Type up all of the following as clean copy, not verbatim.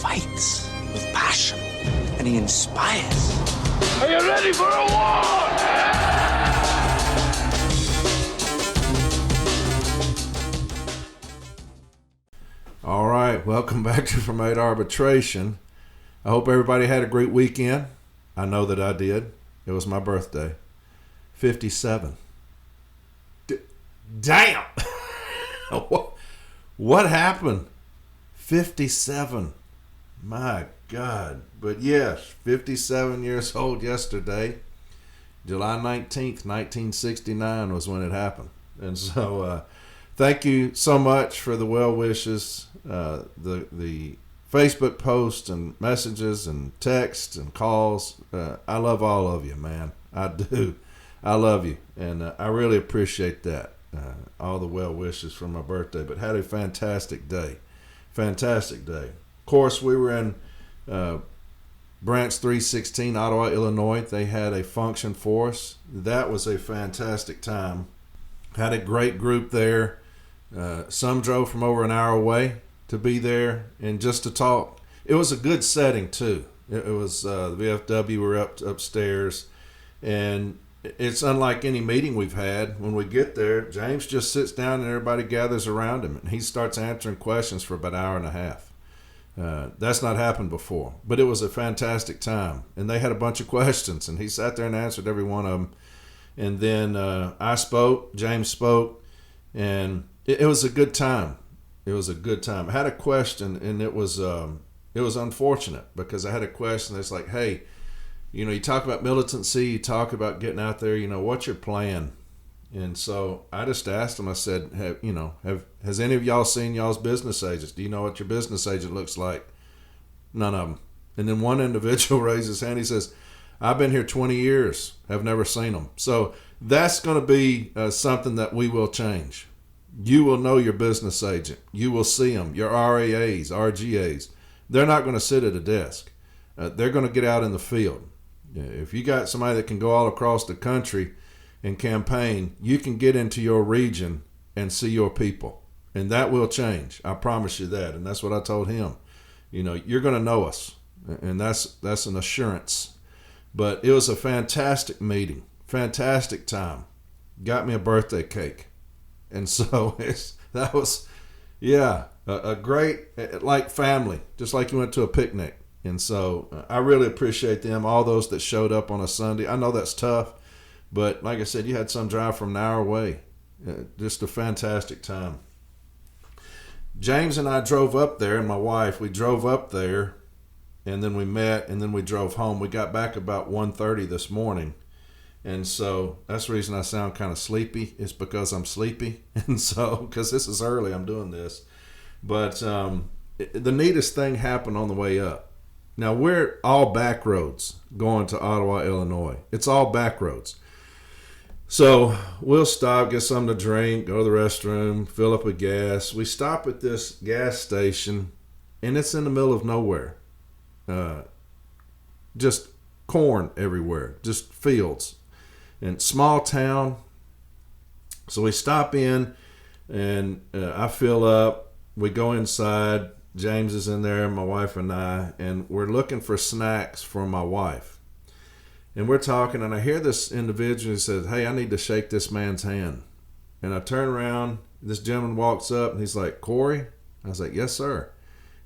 fights with passion, and he inspires. Are you ready for a war? All right, welcome back to From 8 Arbitration. I hope everybody had a great weekend. I know that I did. It was my birthday. 57. Damn! What happened? 57. My God. But yes, 57 years old yesterday. July 19th, 1969 was when it happened. And so thank you so much for the well wishes, the Facebook posts and messages and texts and calls. I love all of you, man. I do. I love you. And I really appreciate that. All the well wishes for my birthday. But had a fantastic day. Fantastic day. Of course, we were in Branch 316, Ottawa, Illinois. They had a function for us. That was a fantastic time. Had a great group there. Some drove from over an hour away to be there and just to talk. It was a good setting too. It was the VFW were upstairs, and it's unlike any meeting we've had. When we get there, James just sits down and everybody gathers around him, and he starts answering questions for about an hour and a half. That's not happened before, but it was a fantastic time, and they had a bunch of questions, and he sat there and answered every one of them. And then I spoke, James spoke, and it was a good time. It was a good time. I had a question, and it was unfortunate because I had a question that's like, hey, you talk about militancy, you talk about getting out there, what's your plan? And so I just asked him, I said, has any of y'all seen y'all's business agents? Do you know what your business agent looks like? None of them. And then one individual raised his hand. He says, I've been here 20 years, have never seen them. So that's going to be something that we will change. You will know your business agent. You will see them, your RAAs, RGAs. They're not going to sit at a desk. They're going to get out in the field. If you got somebody that can go all across the country and campaign, you can get into your region and see your people. And that will change. I promise you that. And that's what I told him. You're going to know us. And that's an assurance. But it was a fantastic meeting. Fantastic time. Got me a birthday cake. And so that was, a great, like family, just like you went to a picnic. And so I really appreciate them, all those that showed up on a Sunday. I know that's tough, but like I said, you had some drive from an hour away. Just a fantastic time. James and I drove up there, and my wife, we drove up there, and then we met, and then we drove home. We got back about 1:30 this morning. And so that's the reason I sound kind of sleepy. It's because I'm sleepy. And so, because this is early, I'm doing this. But the neatest thing happened on the way up. Now, we're all back roads going to Ottawa, Illinois. It's all back roads. So we'll stop, get something to drink, go to the restroom, fill up with gas. We stop at this gas station, and it's in the middle of nowhere. Just corn everywhere, just fields. And small town. So we stop in, and I fill up. We go inside. James is in there, my wife and I, and we're looking for snacks for my wife. And we're talking, and I hear this individual who says, hey, I need to shake this man's hand. And I turn around, this gentleman walks up, and he's like, Corey? I was like, yes, sir.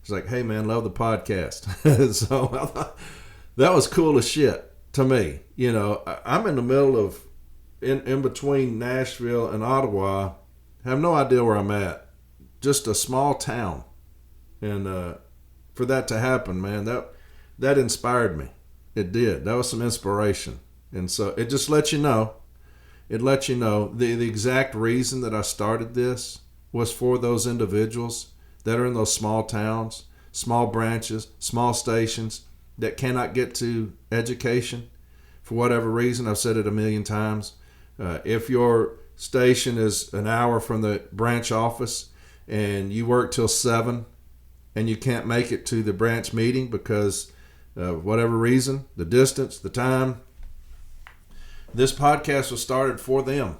He's like, hey, man, love the podcast. So I thought, that was cool as shit to me. I'm in the middle of, in between Nashville and Ottawa, have no idea where I'm at. Just a small town. And for that to happen, man, that inspired me. It did. That was some inspiration. And so it just lets you know. It lets you know the exact reason that I started this was for those individuals that are in those small towns, small branches, small stations that cannot get to education for whatever reason. I've said it a million times. If your station is an hour from the branch office and you work till 7 and you can't make it to the branch meeting because of whatever reason, the distance, the time, this podcast was started for them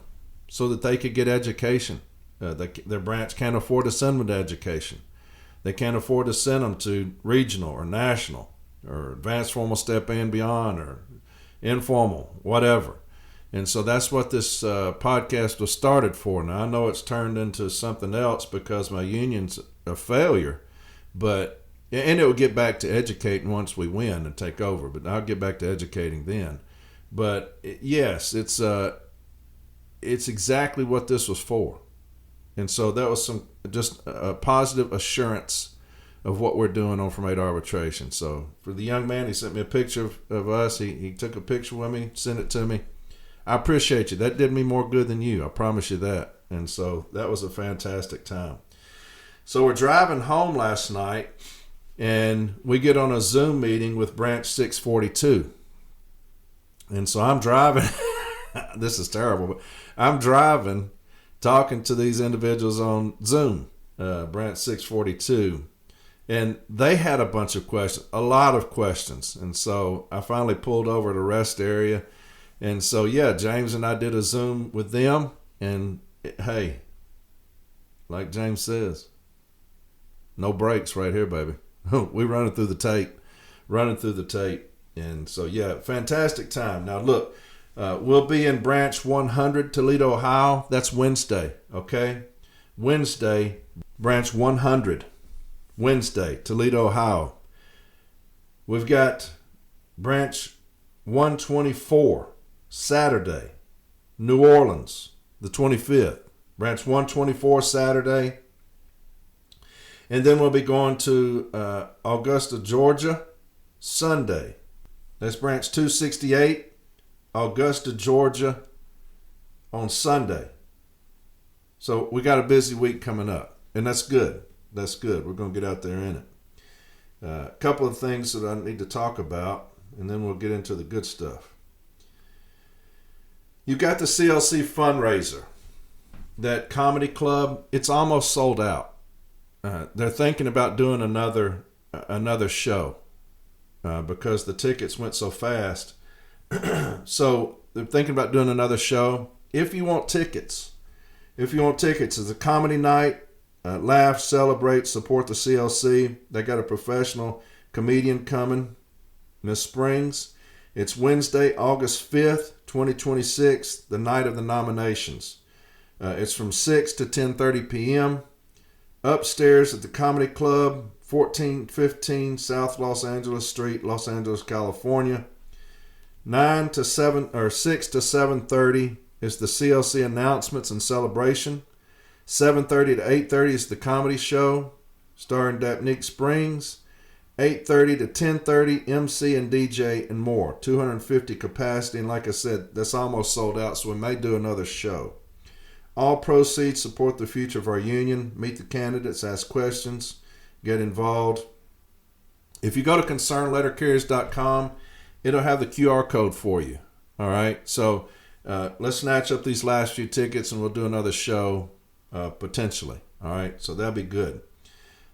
so that they could get education. Their branch can't afford to send them to education. They can't afford to send them to regional or national or advanced formal step A and beyond or informal, whatever. And so that's what this podcast was started for. Now, I know it's turned into something else because my union's a failure, and it will get back to educating once we win and take over, but I'll get back to educating then. But yes, it's exactly what this was for. And so that was just a positive assurance of what we're doing on From A to Arbitration. So for the young man, he sent me a picture of us. He took a picture with me, sent it to me. I appreciate you. That did me more good than you. I promise you that. And so that was a fantastic time. So we're driving home last night, and we get on a Zoom meeting with Branch 642. And so I'm driving. This is terrible, but I'm driving, talking to these individuals on Zoom, Branch 642. And they had a bunch of questions, a lot of questions. And so I finally pulled over to the rest area. And so, yeah, James and I did a Zoom with them. And, hey, like James says, no brakes right here, baby. We running through the tape. And so, yeah, fantastic time. Now, look, we'll be in Branch 100, Toledo, Ohio. That's Wednesday, okay? Wednesday, Branch 100. Wednesday, Toledo, Ohio. We've got Branch 124, Saturday, New Orleans, the 25th. Branch 124, Saturday. And then we'll be going to Augusta, Georgia, Sunday. That's Branch 268, Augusta, Georgia, on Sunday. So we got a busy week coming up, and that's good. That's good. We're going to get out there in it. A couple of things that I need to talk about, and then we'll get into the good stuff. You got the CLC fundraiser. That comedy club, it's almost sold out. They're thinking about doing another show because the tickets went so fast. So they're thinking about doing another show. If you want tickets, it's a comedy night. Laugh, celebrate, support the CLC. They got a professional comedian coming, Miss Springs. It's Wednesday, August 5th, 2026, the night of the nominations. It's from 6 to 10:30 p.m. Upstairs at the Comedy Club, 1415 South Los Angeles Street, Los Angeles, California. 6 to 7:30 is the CLC announcements and celebration. 7:30 to 8:30 is the comedy show starring Dapnique Springs. 8:30 to 10:30, MC and DJ and more. 250 capacity, and like I said, that's almost sold out, so we may do another show. All proceeds support the future of our union. Meet the candidates, ask questions, get involved. If you go to concernlettercarriers.com, it'll have the QR code for you. All right, so let's snatch up these last few tickets, and we'll do another show potentially. All right, so that'll be good.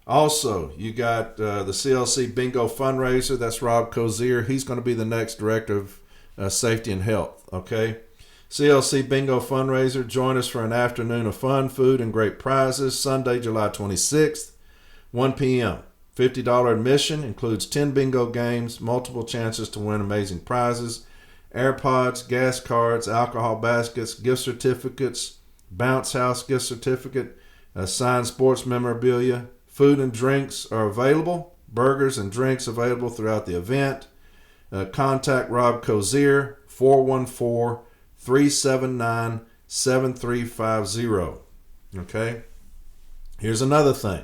Also, you got the CLC Bingo fundraiser. That's Rob Cozier. He's going to be the next director of safety and health. Okay, CLC Bingo fundraiser. Join us for an afternoon of fun, food, and great prizes. Sunday, July 26th, 1 p.m. $50 admission, includes 10 bingo games, multiple chances to win amazing prizes, AirPods, gas cards, alcohol baskets, gift certificates, bounce house gift certificate, signed sports memorabilia. Food and drinks are available. Burgers and drinks available throughout the event. Contact Rob Cozier, 414-379-7350. Okay? Here's another thing.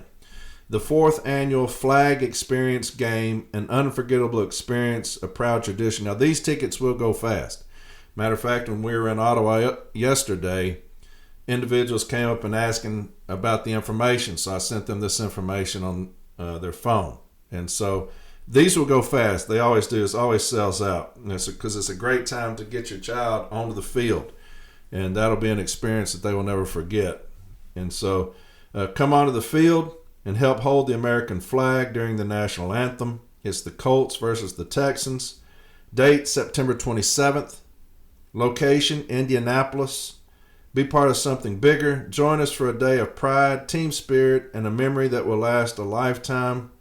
The 4th annual Flag Experience Game, an unforgettable experience, a proud tradition. Now, these tickets will go fast. Matter of fact, when we were in Ottawa yesterday, individuals came up and asking about the information, so I sent them this information on their phone. And so these will go fast. They always do. It always sells out because it's a great time to get your child onto the field, and that'll be an experience that they will never forget. And so come onto the field and help hold the American flag during the national anthem. It's the Colts versus the Texans. Date, September 27th. Location, Indianapolis. Be part of something bigger. Join us for a day of pride, team spirit, and a memory that will last a lifetime.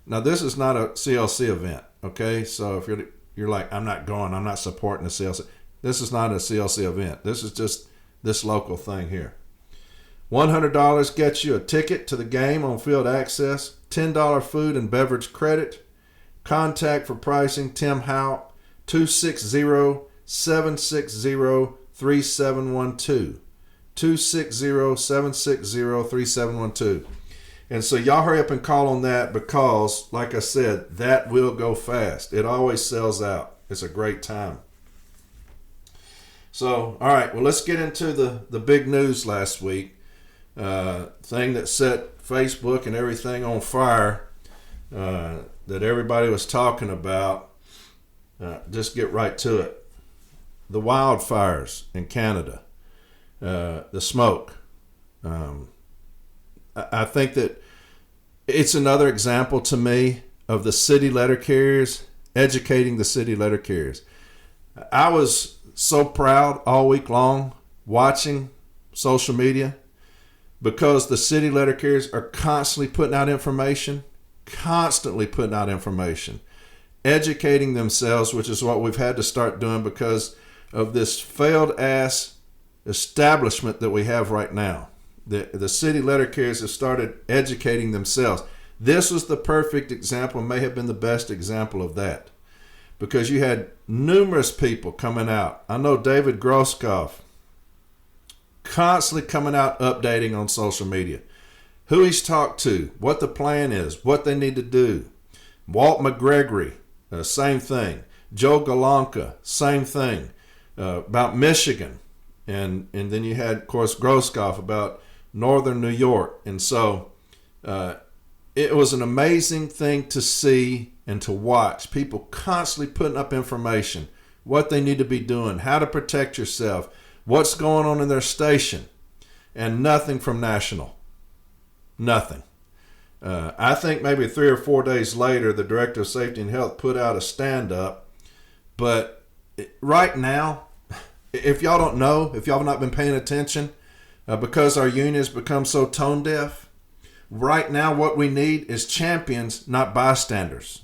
Now, this is not a CLC event, okay? So if you're like, I'm not going, I'm not supporting the CLC. This is not a CLC event. This is just this local thing here. $100 gets you a ticket to the game on field access, $10 food and beverage credit. Contact for pricing, Tim Howe, 260-760-3712. 260-760-3712. And so y'all hurry up and call on that because, like I said, that will go fast. It always sells out. It's a great time. So, all right, well, let's get into the big news last week. Thing that set Facebook and everything on fire that everybody was talking about. Just get right to it. The wildfires in Canada. The smoke. I think that it's another example to me of the city letter carriers educating the city letter carriers. I was so proud all week long watching social media because the city letter carriers are constantly putting out information, educating themselves, which is what we've had to start doing because of this failed ass establishment that we have right now. The city letter carriers have started educating themselves. This was the perfect example, may have been the best example of that, because you had numerous people coming out. I know David Groskopf constantly coming out updating on social media, who he's talked to, what the plan is, what they need to do. Walt McGregory, same thing. Joe Galanka, same thing, about Michigan. And then you had, of course, Groskopf about Northern New York. And so it was an amazing thing to see and to watch. People constantly putting up information, what they need to be doing, how to protect yourself, what's going on in their station, and nothing from national. Nothing. I think maybe 3 or 4 days later, the Director of Safety and Health put out a stand-up. But right now, if y'all don't know, if y'all have not been paying attention, because our union has become so tone deaf, right now what we need is champions, not bystanders.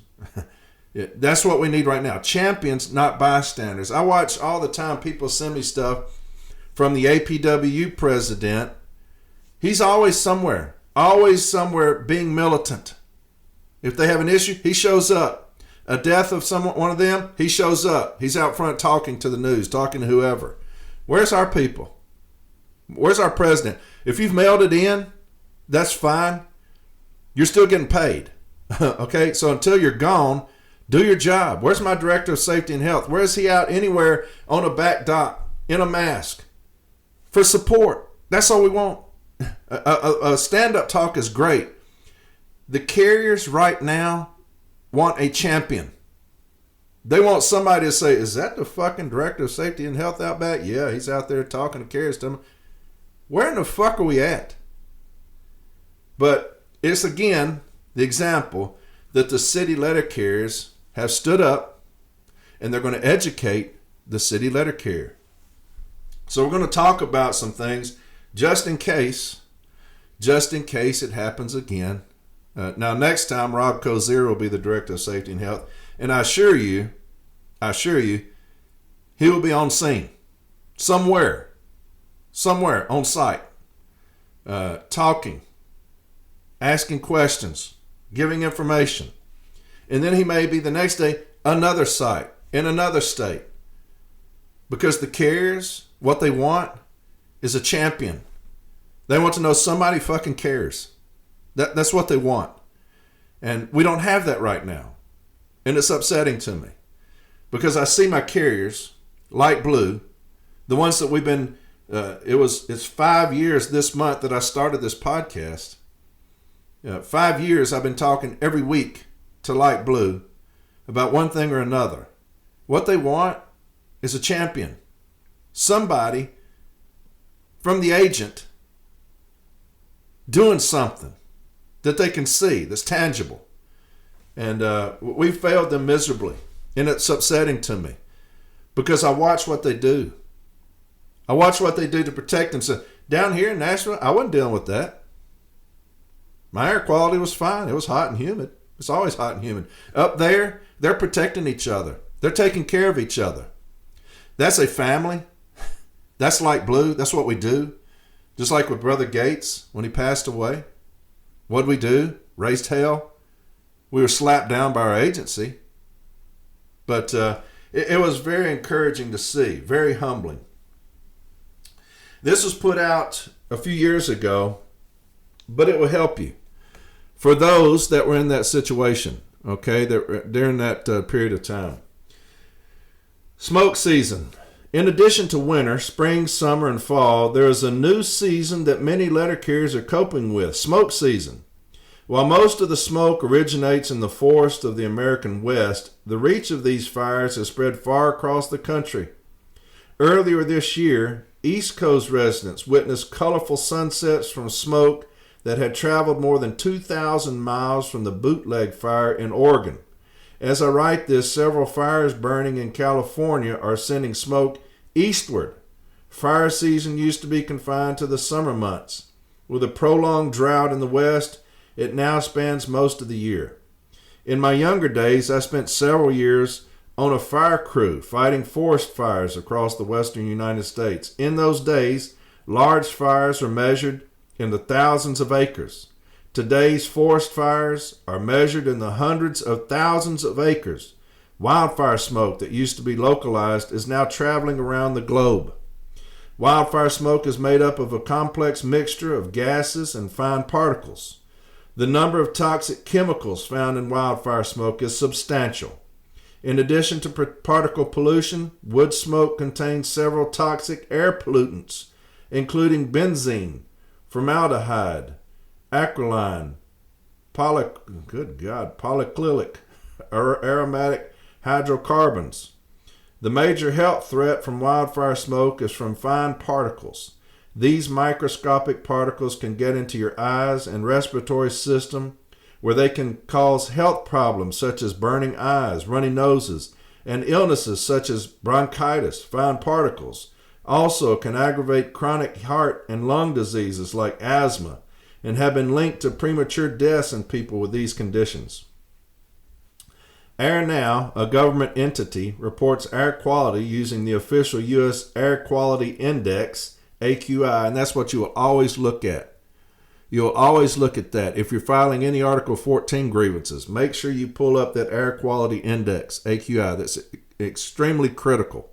That's what we need right now. Champions, not bystanders. I watch all the time people send me stuff from the APWU president. He's always somewhere being militant. If they have an issue, he shows up. A death of one of them, he shows up. He's out front talking to the news, talking to whoever. Where's our people? Where's our president? If you've mailed it in, that's fine. You're still getting paid. Okay, so until you're gone, do your job. Where's my Director of Safety and Health? Where is he out anywhere on a back dock in a mask for support? That's all we want. A stand-up talk is great. The carriers right now want a champion. They want somebody to say, is that the fucking Director of Safety and Health out back? Yeah, he's out there talking to carriers to them. Where in the fuck are we at? But it's, again, the example that the city letter carriers have stood up and they're going to educate the city letter carrier. So we're going to talk about some things just in case it happens again. Now, next time, Rob Kozier will be the Director of Safety and Health. And I assure you, he will be on scene. Somewhere on site. Talking. Asking questions. Giving information. And then he may be the next day, another site in another state. Because the carriers, what they want is a champion. They want to know somebody fucking cares. That's what they want. And we don't have that right now. And it's upsetting to me. Because I see my carriers, light blue, the ones that we've been, it's 5 years this month that I started this podcast. 5 years I've been talking every week to light blue about one thing or another. What they want is a champion. Somebody from the agent doing something that they can see, that's tangible. And we failed them miserably. And it's upsetting to me because I watch what they do. I watch what they do to protect themselves. Down here in Nashville, I wasn't dealing with that. My air quality was fine. It was hot and humid. It's always hot and humid. Up there, they're protecting each other. They're taking care of each other. That's a family. That's Light Blue. That's what we do. Just like with Brother Gates when he passed away. What did we do? Raised hell. We were slapped down by our agency. But it was very encouraging to see. Very humbling. This was put out a few years ago, but it will help you. For those that were in that situation, okay, during that period of time. Smoke season. In addition to winter, spring, summer, and fall, there is a new season that many letter carriers are coping with, smoke season. While most of the smoke originates in the forests of the American West, the reach of these fires has spread far across the country. Earlier this year, East Coast residents witnessed colorful sunsets from smoke that had traveled more than 2,000 miles from the Bootleg Fire in Oregon. As I write this, several fires burning in California are sending smoke eastward. Fire season used to be confined to the summer months. With a prolonged drought in the West, it now spans most of the year. In my younger days, I spent several years on a fire crew fighting forest fires across the western United States. In those days, large fires were measured in the thousands of acres. Today's forest fires are measured in the hundreds of thousands of acres. Wildfire smoke that used to be localized is now traveling around the globe. Wildfire smoke is made up of a complex mixture of gases and fine particles. The number of toxic chemicals found in wildfire smoke is substantial. In addition to particle pollution, wood smoke contains several toxic air pollutants, including benzene, formaldehyde, acrolein, polyclinic, aromatic hydrocarbons. The major health threat from wildfire smoke is from fine particles. These microscopic particles can get into your eyes and respiratory system, where they can cause health problems such as burning eyes, runny noses, and illnesses such as bronchitis. Fine particles also can aggravate chronic heart and lung diseases like asthma and have been linked to premature deaths in people with these conditions. AirNow, a government entity, reports air quality using the official U.S. Air Quality Index, AQI, and that's what you will always look at. You'll always look at that. If you're filing any Article 14 grievances, make sure you pull up that Air Quality Index, AQI. That's extremely critical.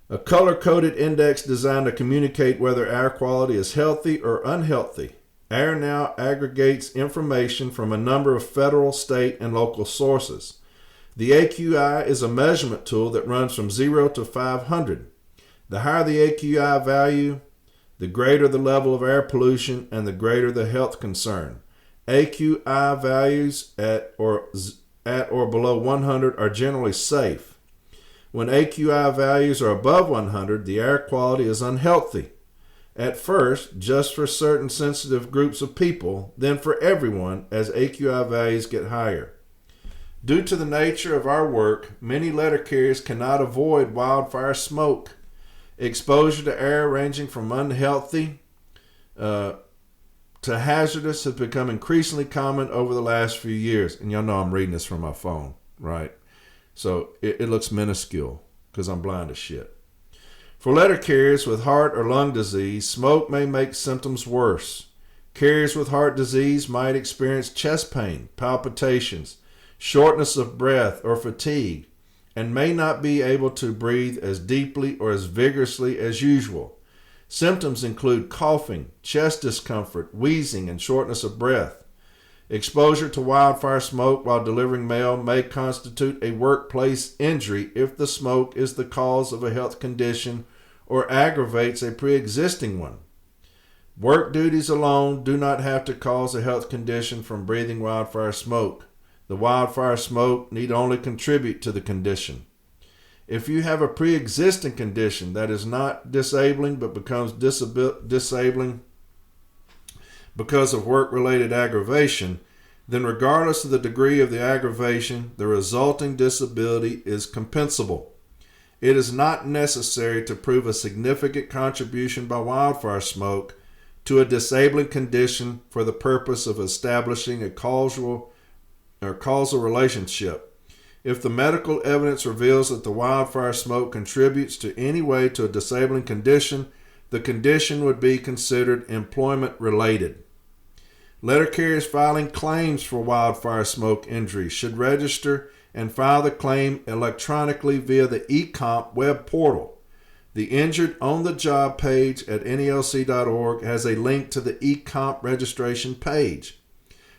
A color-coded index designed to communicate whether air quality is healthy or unhealthy. AirNow aggregates information from a number of federal, state, and local sources. The AQI is a measurement tool that runs from 0 to 500. The higher the AQI value, the greater the level of air pollution and the greater the health concern. AQI values at or below 100 are generally safe. When AQI values are above 100, the air quality is unhealthy. At first, just for certain sensitive groups of people, then for everyone as AQI values get higher. Due to the nature of our work, many letter carriers cannot avoid wildfire smoke. Exposure to air ranging from unhealthy to hazardous has become increasingly common over the last few years. And y'all know I'm reading this from my phone, right? So it looks minuscule because I'm blind as shit. For letter carriers with heart or lung disease, smoke may make symptoms worse. Carriers with heart disease might experience chest pain, palpitations, shortness of breath, or fatigue, and may not be able to breathe as deeply or as vigorously as usual. Symptoms include coughing, chest discomfort, wheezing, and shortness of breath. Exposure to wildfire smoke while delivering mail may constitute a workplace injury if the smoke is the cause of a health condition or aggravates a pre-existing one. Work duties alone do not have to cause a health condition from breathing wildfire smoke. The wildfire smoke need only contribute to the condition. If you have a pre-existing condition that is not disabling but becomes disabling because of work-related aggravation, then regardless of the degree of the aggravation, the resulting disability is compensable. it is not necessary to prove a significant contribution by wildfire smoke to a disabling condition for the purpose of establishing a causal relationship. If the medical evidence reveals that the wildfire smoke contributes to any way to a disabling condition, the condition would be considered employment related. Letter carriers filing claims for wildfire smoke injuries should register and file the claim electronically via the eComp web portal. The Injured on the Job page at NELC.org has a link to the eComp registration page.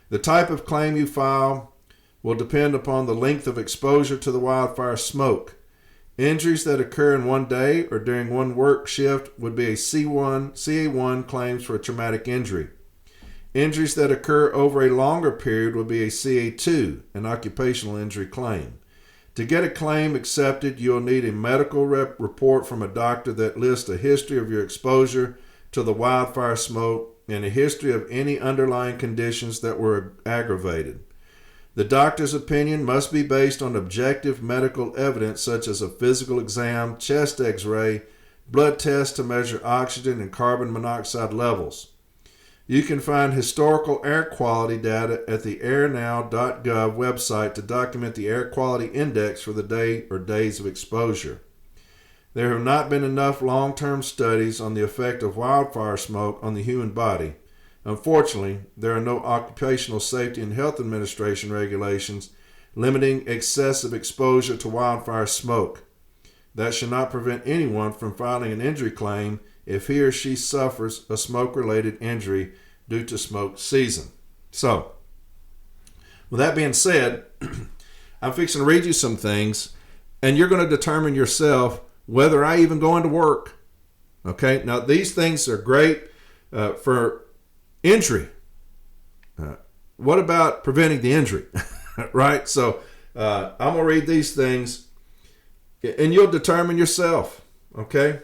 The type of claim you file will depend upon the length of exposure to the wildfire smoke. Injuries that occur in one day or during one work shift would be a CA1 claims for a traumatic injury. Injuries that occur over a longer period would be a CA2, an occupational injury claim. To get a claim accepted, you'll need a medical report from a doctor that lists a history of your exposure to the wildfire smoke and a history of any underlying conditions that were aggravated. The doctor's opinion must be based on objective medical evidence such as a physical exam, chest x-ray, blood tests to measure oxygen and carbon monoxide levels. You can find historical air quality data at the airnow.gov website to document the air quality index for the day or days of exposure. There have not been enough long-term studies on the effect of wildfire smoke on the human body. Unfortunately, there are no Occupational Safety and Health Administration regulations limiting excessive exposure to wildfire smoke. That should not prevent anyone from filing an injury claim if he or she suffers a smoke-related injury due to smoke season. So, with that being said, I'm fixing to read you some things, and you're going to determine yourself whether I even go into work. Okay? Now, these things are great for injury. What about preventing the injury? Right? So I'm going to read these things and you'll determine yourself. Okay?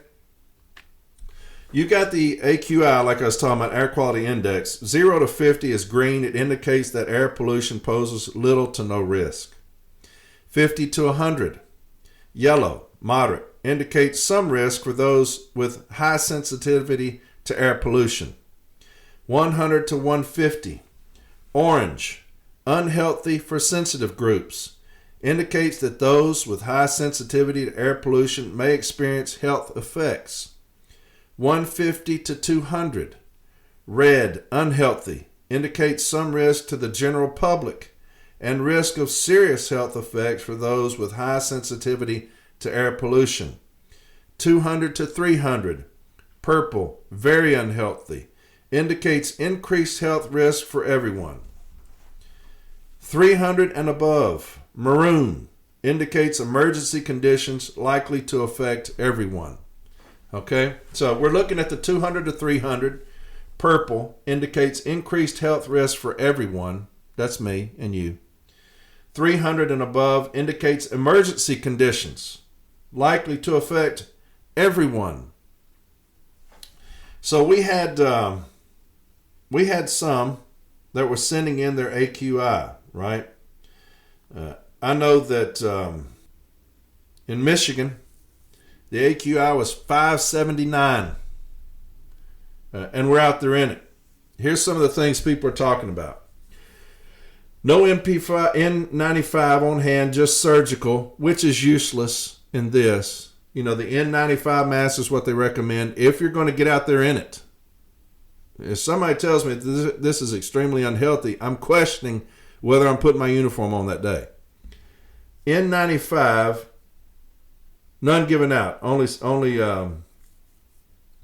You got the AQI, like I was talking about, air quality index. 0 to 50 is green. It indicates that air pollution poses little to no risk. 50 to 100, yellow, moderate, indicates some risk for those with high sensitivity to air pollution. 100 to 150, orange, unhealthy for sensitive groups, indicates that those with high sensitivity to air pollution may experience health effects. 150 to 200, red, unhealthy, indicates some risk to the general public and risk of serious health effects for those with high sensitivity to air pollution. 200 to 300, purple, very unhealthy, indicates increased health risk for everyone. 300 and above, maroon, indicates emergency conditions likely to affect everyone. Okay, so we're looking at the 200 to 300. Purple indicates increased health risk for everyone. That's me and you. 300 and above indicates emergency conditions likely to affect everyone. So we had some that were sending in their AQI, right? I know that in Michigan, the AQI was 579, and we're out there in it. Here's some of the things people are talking about. No N95 on hand, just surgical, which is useless in this. You know, the N95 mask is what they recommend if you're going to get out there in it. If somebody tells me this is extremely unhealthy, I'm questioning whether I'm putting my uniform on that day. N95, none given out, only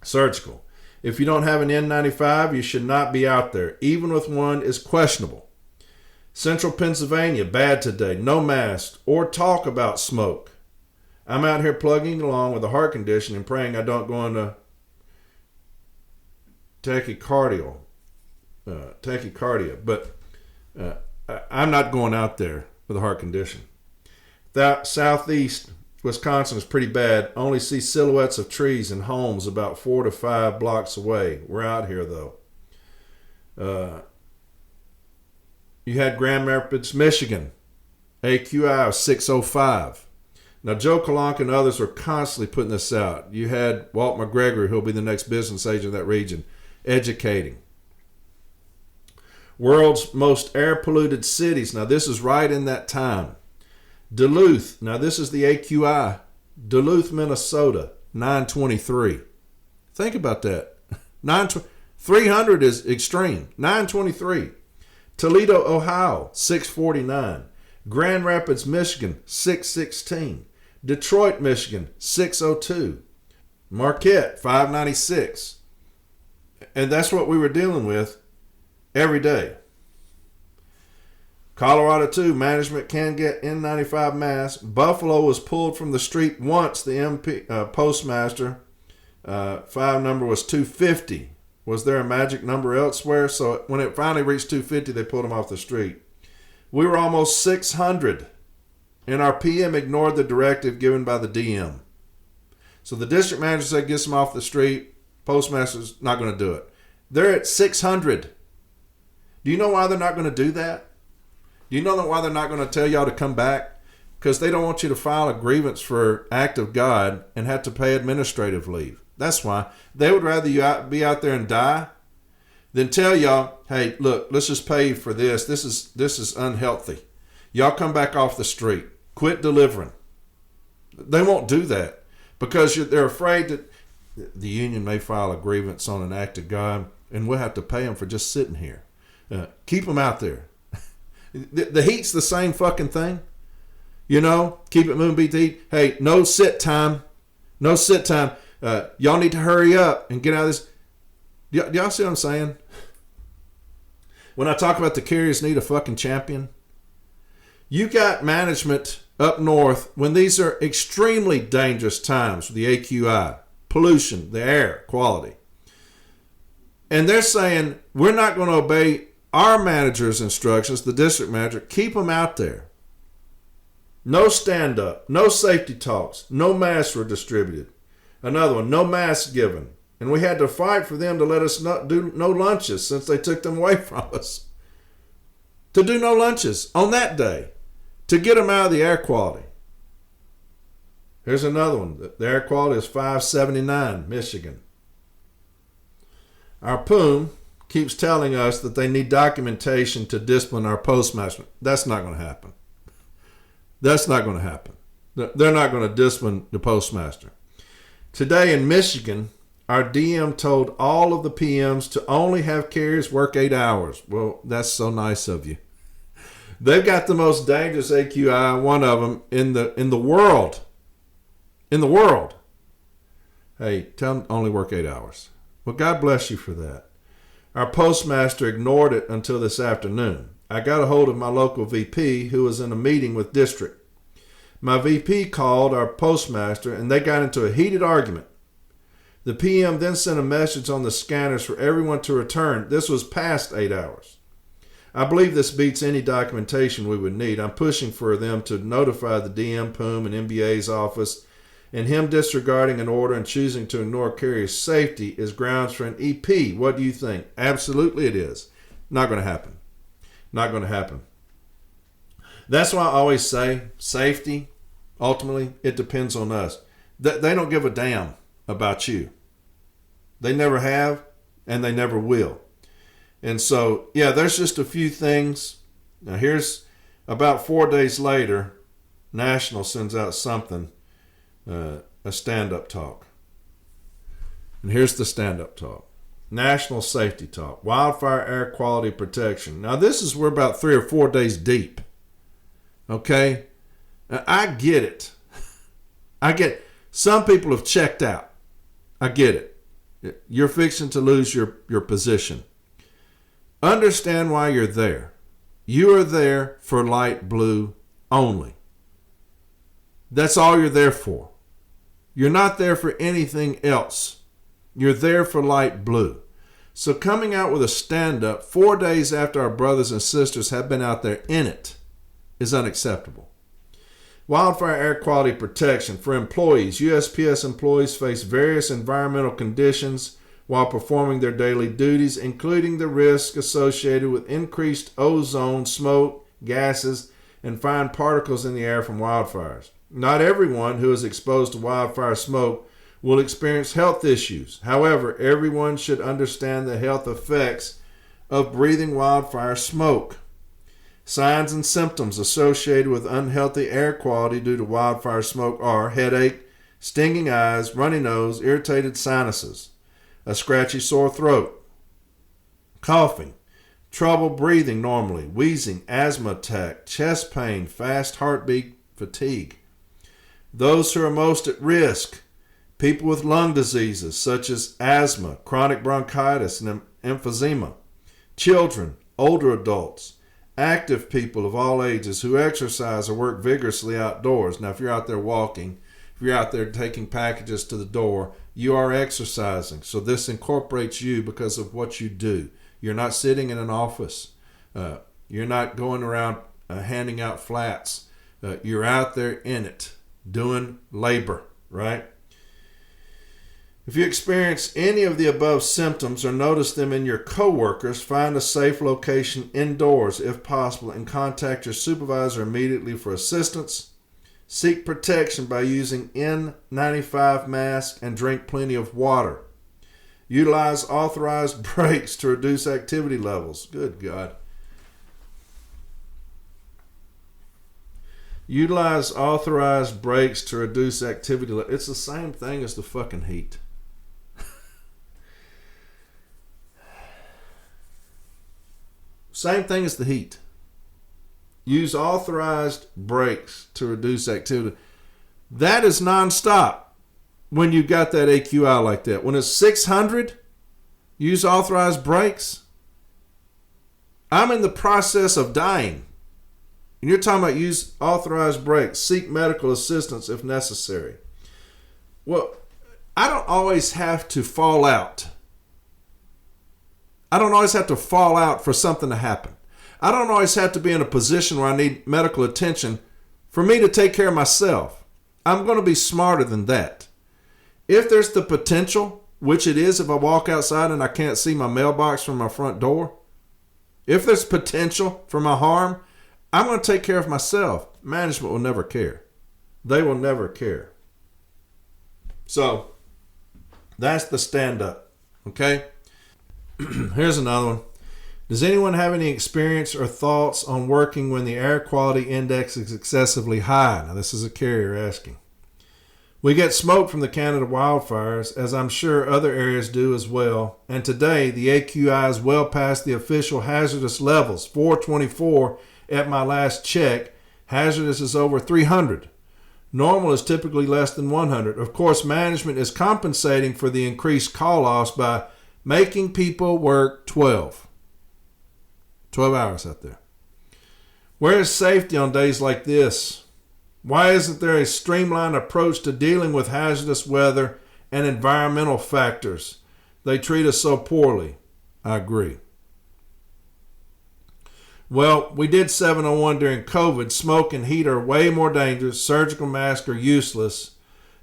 surgical. If you don't have an N95, you should not be out there. Even with one is questionable. Central Pennsylvania, bad today. No mask or talk about smoke. I'm out here plugging along with a heart condition and praying I don't go into tachycardia. But I'm not going out there with a heart condition. That southeast Wisconsin is pretty bad. Only see silhouettes of trees and homes about 4 to 5 blocks away. We're out here though. You had Grand Rapids, Michigan, AQI of 605. Now, Joe Kalanka and others are constantly putting this out. You had Walt McGregor, who'll be the next business agent of that region, educating. World's most air-polluted cities. Now, this is right in that time. Duluth. Now, this is the AQI. Duluth, Minnesota, 923. Think about that. 300 is extreme. 923. Toledo, Ohio, 649. Grand Rapids, Michigan, 616. Detroit, Michigan, 602. Marquette, 596. And that's what we were dealing with every day. Colorado, too, management can get N95 masks. Buffalo was pulled from the street once. The MP postmaster, 5 number was 250. Was there a magic number elsewhere? So when it finally reached 250, they pulled them off the street. We were almost 600, and our PM ignored the directive given by the DM. So the district manager said, get them off the street. Postmaster's not going to do it. They're at 600. Do you know why they're not going to do that? Do you know why they're not going to tell y'all to come back? Because they don't want you to file a grievance for act of God and have to pay administrative leave. That's why. They would rather you be out there and die than tell y'all, hey, look, let's just pay you for this. This is unhealthy. Y'all come back off the street. Quit delivering. They won't do that because they're afraid that the union may file a grievance on an act of God and we'll have to pay them for just sitting here. Keep them out there. The heat's the same fucking thing. You know, keep it moving, beat the heat. Hey, no sit time. No sit time. Y'all need to hurry up and get out of this. Do y'all see what I'm saying? When I talk about the carriers need a fucking champion, you got management up north when these are extremely dangerous times with the AQI, pollution, the air quality. And they're saying, we're not going to obey our manager's instructions, the district manager, keep them out there. No stand-up, no safety talks, no masks were distributed. Another one, no masks given. And we had to fight for them to let us not do no lunches since they took them away from us. To do no lunches on that day. To get them out of the air quality. Here's another one. The air quality is 579, Michigan. Our POOM keeps telling us that they need documentation to discipline our postmaster. That's not going to happen. That's not going to happen. They're not going to discipline the postmaster. Today in Michigan, our DM told all of the PMs to only have carriers work 8 hours. Well, that's so nice of you. They've got the most dangerous AQI, one of them, in the world. In the world. Hey, tell them only work 8 hours. Well, God bless you for that. Our postmaster ignored it until this afternoon. I got a hold of my local VP who was in a meeting with district. My VP called our postmaster and they got into a heated argument. The PM then sent a message on the scanners for everyone to return. This was past 8 hours. I believe this beats any documentation we would need. I'm pushing for them to notify the DM, POOM, and MBA's office, and him disregarding an order and choosing to ignore carrier safety is grounds for an EP. What do you think? Absolutely it is. Not going to happen. Not going to happen. That's why I always say safety, ultimately, it depends on us. They don't give a damn about you. They never have, and they never will. And so, yeah, there's just a few things. Now, here's about 4 days later, National sends out something, a stand-up talk. And here's the stand-up talk. National Safety Talk. Wildfire Air Quality Protection. Now, we're about 3 or 4 days deep. Okay? Now, I get it. Some people have checked out. I get it. You're fixing to lose your position. Understand why you're there. You are there for light blue only. That's all you're there for. You're not there for anything else. You're there for light blue. So coming out with a stand-up 4 days after our brothers and sisters have been out there in it is unacceptable. Wildfire air quality protection for employees. USPS employees face various environmental conditions while performing their daily duties, including the risk associated with increased ozone, smoke, gases, and fine particles in the air from wildfires. Not everyone who is exposed to wildfire smoke will experience health issues. However, everyone should understand the health effects of breathing wildfire smoke. Signs and symptoms associated with unhealthy air quality due to wildfire smoke are headache, stinging eyes, runny nose, irritated sinuses, a scratchy sore throat, coughing, trouble breathing normally, wheezing, asthma attack, chest pain, fast heartbeat, fatigue. Those who are most at risk: people with lung diseases such as asthma, chronic bronchitis, and emphysema, children, older adults, active people of all ages who exercise or work vigorously outdoors. Now, if you're out there walking, if you're out there taking packages to the door, you are exercising. So this incorporates you because of what you do. You're not sitting in an office. You're not going around handing out flats. You're out there in it, doing labor, right? If you experience any of the above symptoms or notice them in your coworkers, find a safe location indoors if possible and contact your supervisor immediately for assistance. Seek protection by using N95 masks and drink plenty of water. Utilize authorized breaks to reduce activity levels. Good God. Utilize authorized breaks to reduce activity levels. It's the same thing as the fucking heat. Same thing as the heat. Use authorized breaks to reduce activity. That is nonstop when you got that AQI like that. When it's 600, use authorized breaks. I'm in the process of dying. And you're talking about use authorized breaks. Seek medical assistance if necessary. Well, I don't always have to fall out. I don't always have to fall out for something to happen. I don't always have to be in a position where I need medical attention for me to take care of myself. I'm going to be smarter than that. If there's the potential, which it is if I walk outside and I can't see my mailbox from my front door, if there's potential for my harm, I'm going to take care of myself. Management will never care. They will never care. So, that's the stand-up, okay? Here's another one. Does anyone have any experience or thoughts on working when the air quality index is excessively high? Now, this is a carrier asking. We get smoke from the Canada wildfires, as I'm sure other areas do as well. And today, the AQI is well past the official hazardous levels, 424 at my last check. Hazardous is over 300. Normal is typically less than 100. Of course, management is compensating for the increased call-offs by making people work 12 hours out there. Where is safety on days like this? Why isn't there a streamlined approach to dealing with hazardous weather and environmental factors? They treat us so poorly. I agree. Well, we did 701 during COVID. Smoke and heat are way more dangerous. Surgical masks are useless.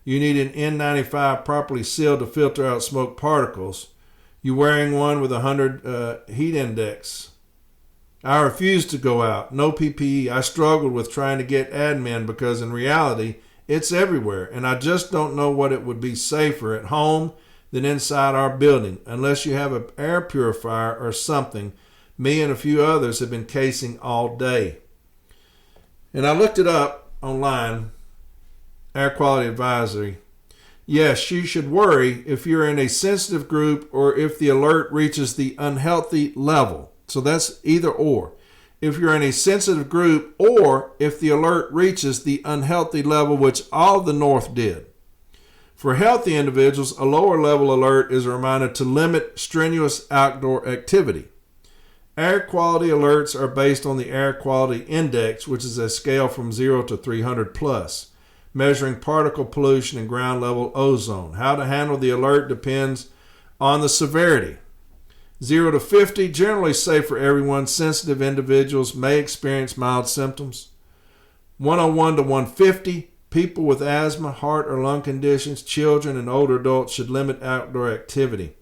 You need an N95 properly sealed to filter out smoke particles. You're wearing one with 100 heat index. I refuse to go out. No PPE. I struggled with trying to get admin because in reality, it's everywhere. And I just don't know what it would be safer at home than inside our building. Unless you have an air purifier or something. Me and a few others have been casing all day. And I looked it up online. Air quality advisory. Yes, you should worry if you're in a sensitive group or if the alert reaches the unhealthy level. So that's either or. If you're in a sensitive group or if the alert reaches the unhealthy level, which all the North did. For healthy individuals, a lower level alert is a reminder to limit strenuous outdoor activity. Air quality alerts are based on the Air Quality Index, which is a scale from 0 to 300 plus. Measuring particle pollution and ground level ozone. How to handle the alert depends on the severity. 0 to 50, generally safe for everyone. Sensitive individuals may experience mild symptoms. 101 to 150, people with asthma, heart or lung conditions, children and older adults should limit outdoor activity.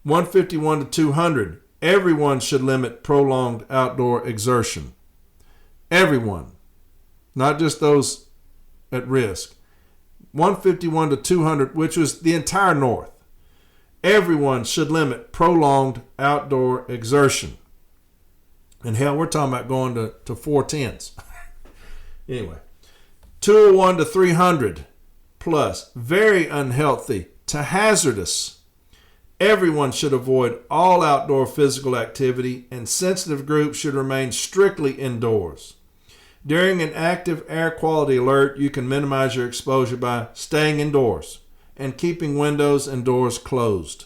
151 to 200, everyone should limit prolonged outdoor exertion. Everyone, not just those at risk. 151 to 200, which was the entire North. Everyone should limit prolonged outdoor exertion. And hell, we're talking about going to 410s. Anyway, 201 to 300 plus, very unhealthy to hazardous. Everyone should avoid all outdoor physical activity, and sensitive groups should remain strictly indoors. During an active air quality alert, you can minimize your exposure by staying indoors and keeping windows and doors closed.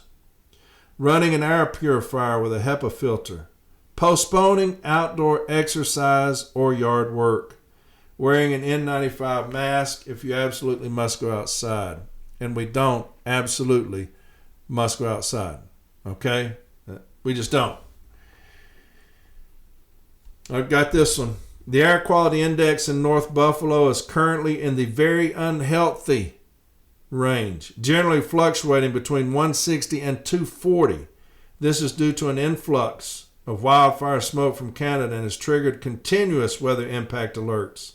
Running an air purifier with a HEPA filter. Postponing outdoor exercise or yard work. Wearing an N95 mask if you absolutely must go outside. And we don't absolutely must go outside. Okay? We just don't. I've got this one. The air quality index in North Buffalo is currently in the very unhealthy range, generally fluctuating between 160 and 240. This is due to an influx of wildfire smoke from Canada and has triggered continuous weather impact alerts.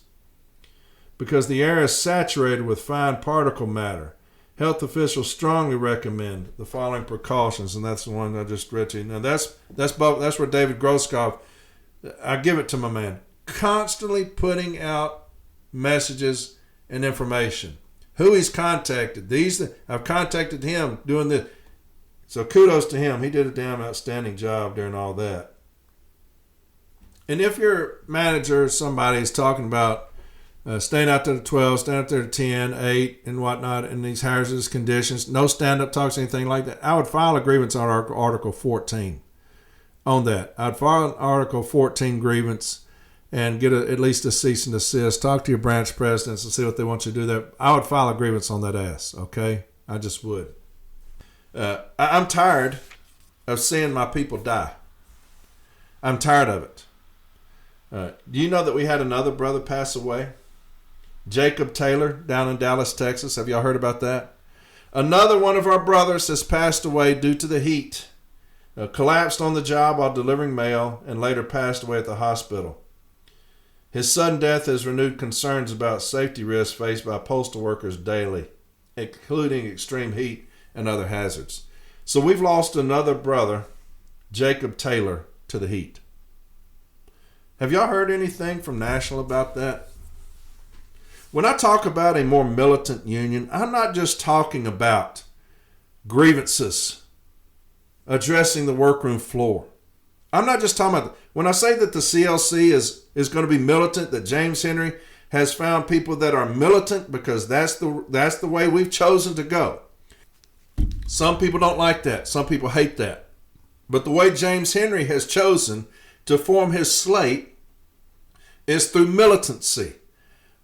Because the air is saturated with fine particle matter, health officials strongly recommend the following precautions, and that's the one I just read to you. Now that's where David Groskopf, I give it to my man, constantly putting out messages and information. Who he's contacted. I've contacted him doing this. So kudos to him. He did a damn outstanding job during all that. And if your manager or somebody is talking about staying out there to 12, staying out there to 10, 8, and whatnot in these hazardous conditions, no stand-up talks, anything like that, I would file a grievance on Article 14 on that. I'd file an Article 14 grievance and get at least a cease and desist. Talk to your branch presidents and see what they want you to do there. I would file a grievance on that ass, okay? I just would. I'm tired of seeing my people die. I'm tired of it. Do you know that we had another brother pass away? Jacob Taylor down in Dallas, Texas. Have y'all heard about that? Another one of our brothers has passed away due to the heat. Collapsed on the job while delivering mail and later passed away at the hospital. His sudden death has renewed concerns about safety risks faced by postal workers daily, including extreme heat and other hazards. So we've lost another brother, Jacob Taylor, to the heat. Have y'all heard anything from National about that? When I talk about a more militant union, I'm not just talking about grievances addressing the workroom floor. I'm not just talking about, when I say that the CLC is going to be militant, that James Henry has found people that are militant because that's the way we've chosen to go. Some people don't like that. Some people hate that. But the way James Henry has chosen to form his slate is through militancy.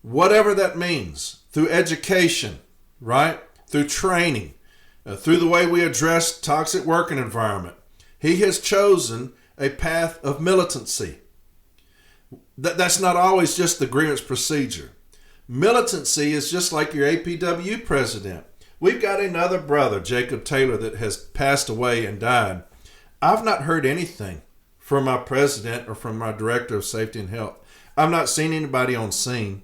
Whatever that means. Through education, right? Through training. Through the way we address toxic working environment. He has chosen a path of militancy. That's not always just the grievance procedure. Militancy is just like your APW president. We've got another brother, Jacob Taylor, that has passed away and died. I've not heard anything from my president or from my director of safety and health. I've not seen anybody on scene,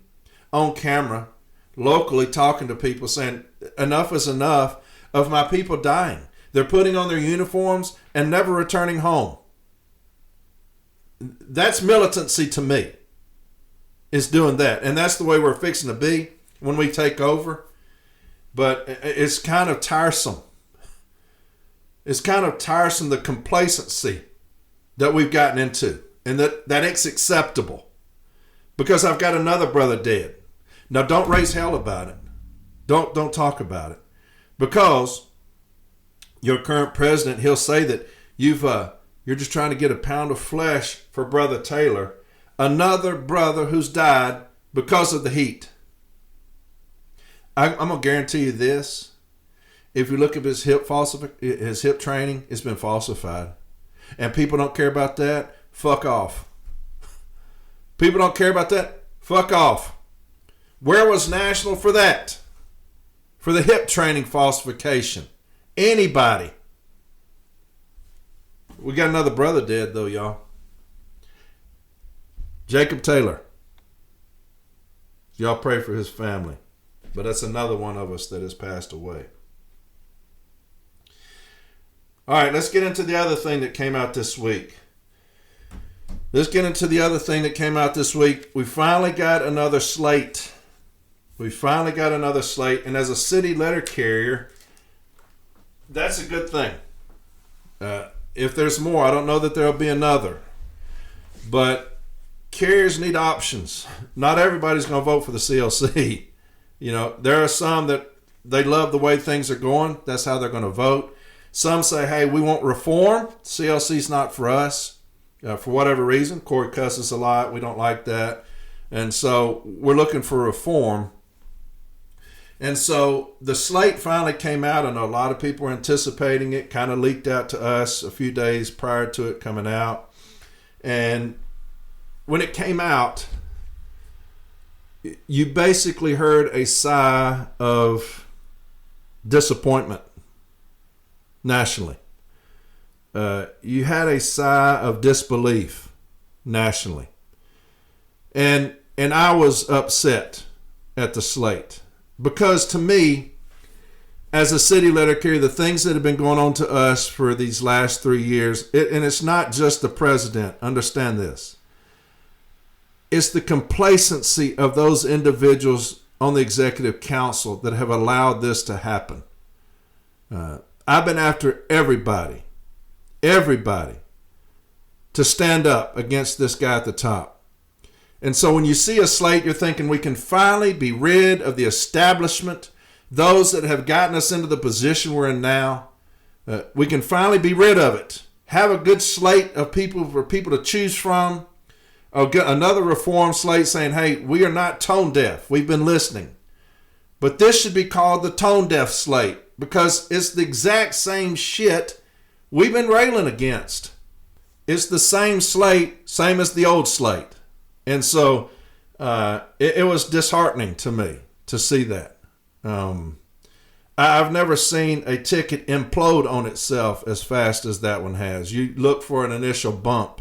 on camera, locally talking to people saying, enough is enough of my people dying. They're putting on their uniforms and never returning home. That's militancy to me, is doing that. And that's the way we're fixing to be when we take over. But it's kind of tiresome. It's kind of tiresome, the complacency that we've gotten into. And that it's acceptable. Because I've got another brother dead. Now don't raise hell about it. Don't talk about it. Because your current president, he'll say that you're just trying to get a pound of flesh for Brother Taylor, another brother who's died because of the heat. I'm going to guarantee you this. If you look at his hip training, it's been falsified. And people don't care about that, fuck off. People don't care about that, fuck off. Where was National for that? For the hip training falsification? Anybody? We got another brother dead though, y'all. Jacob Taylor. Y'all pray for his family. But that's another one of us that has passed away. All right, let's get into the other thing that came out this week. We finally got another slate. And as a city letter carrier, that's a good thing. If there's more, I don't know that there'll be another. But carriers need options. Not everybody's going to vote for the CLC. You know, there are some that they love the way things are going. That's how they're going to vote. Some say, hey, we want reform. CLC's not for us for whatever reason. Corey cusses a lot. We don't like that. And so we're looking for reform. And so the slate finally came out. I know a lot of people were anticipating it. Kind of leaked out to us a few days prior to it coming out. And when it came out, you basically heard a sigh of disappointment nationally. You had a sigh of disbelief nationally. And I was upset at the slate. Because to me, as a city letter carrier, the things that have been going on to us for these last 3 years, and it's not just the president, understand this. It's the complacency of those individuals on the executive council that have allowed this to happen. I've been after everybody to stand up against this guy at the top. And so when you see a slate, you're thinking we can finally be rid of the establishment, those that have gotten us into the position we're in now. We can finally be rid of it. Have a good slate of people for people to choose from. Another reform slate saying, hey, we are not tone deaf. We've been listening. But this should be called the tone deaf slate because it's the exact same shit we've been railing against. It's the same slate, same as the old slate. And so it was disheartening to me to see that. I've never seen a ticket implode on itself as fast as that one has. You look for an initial bump.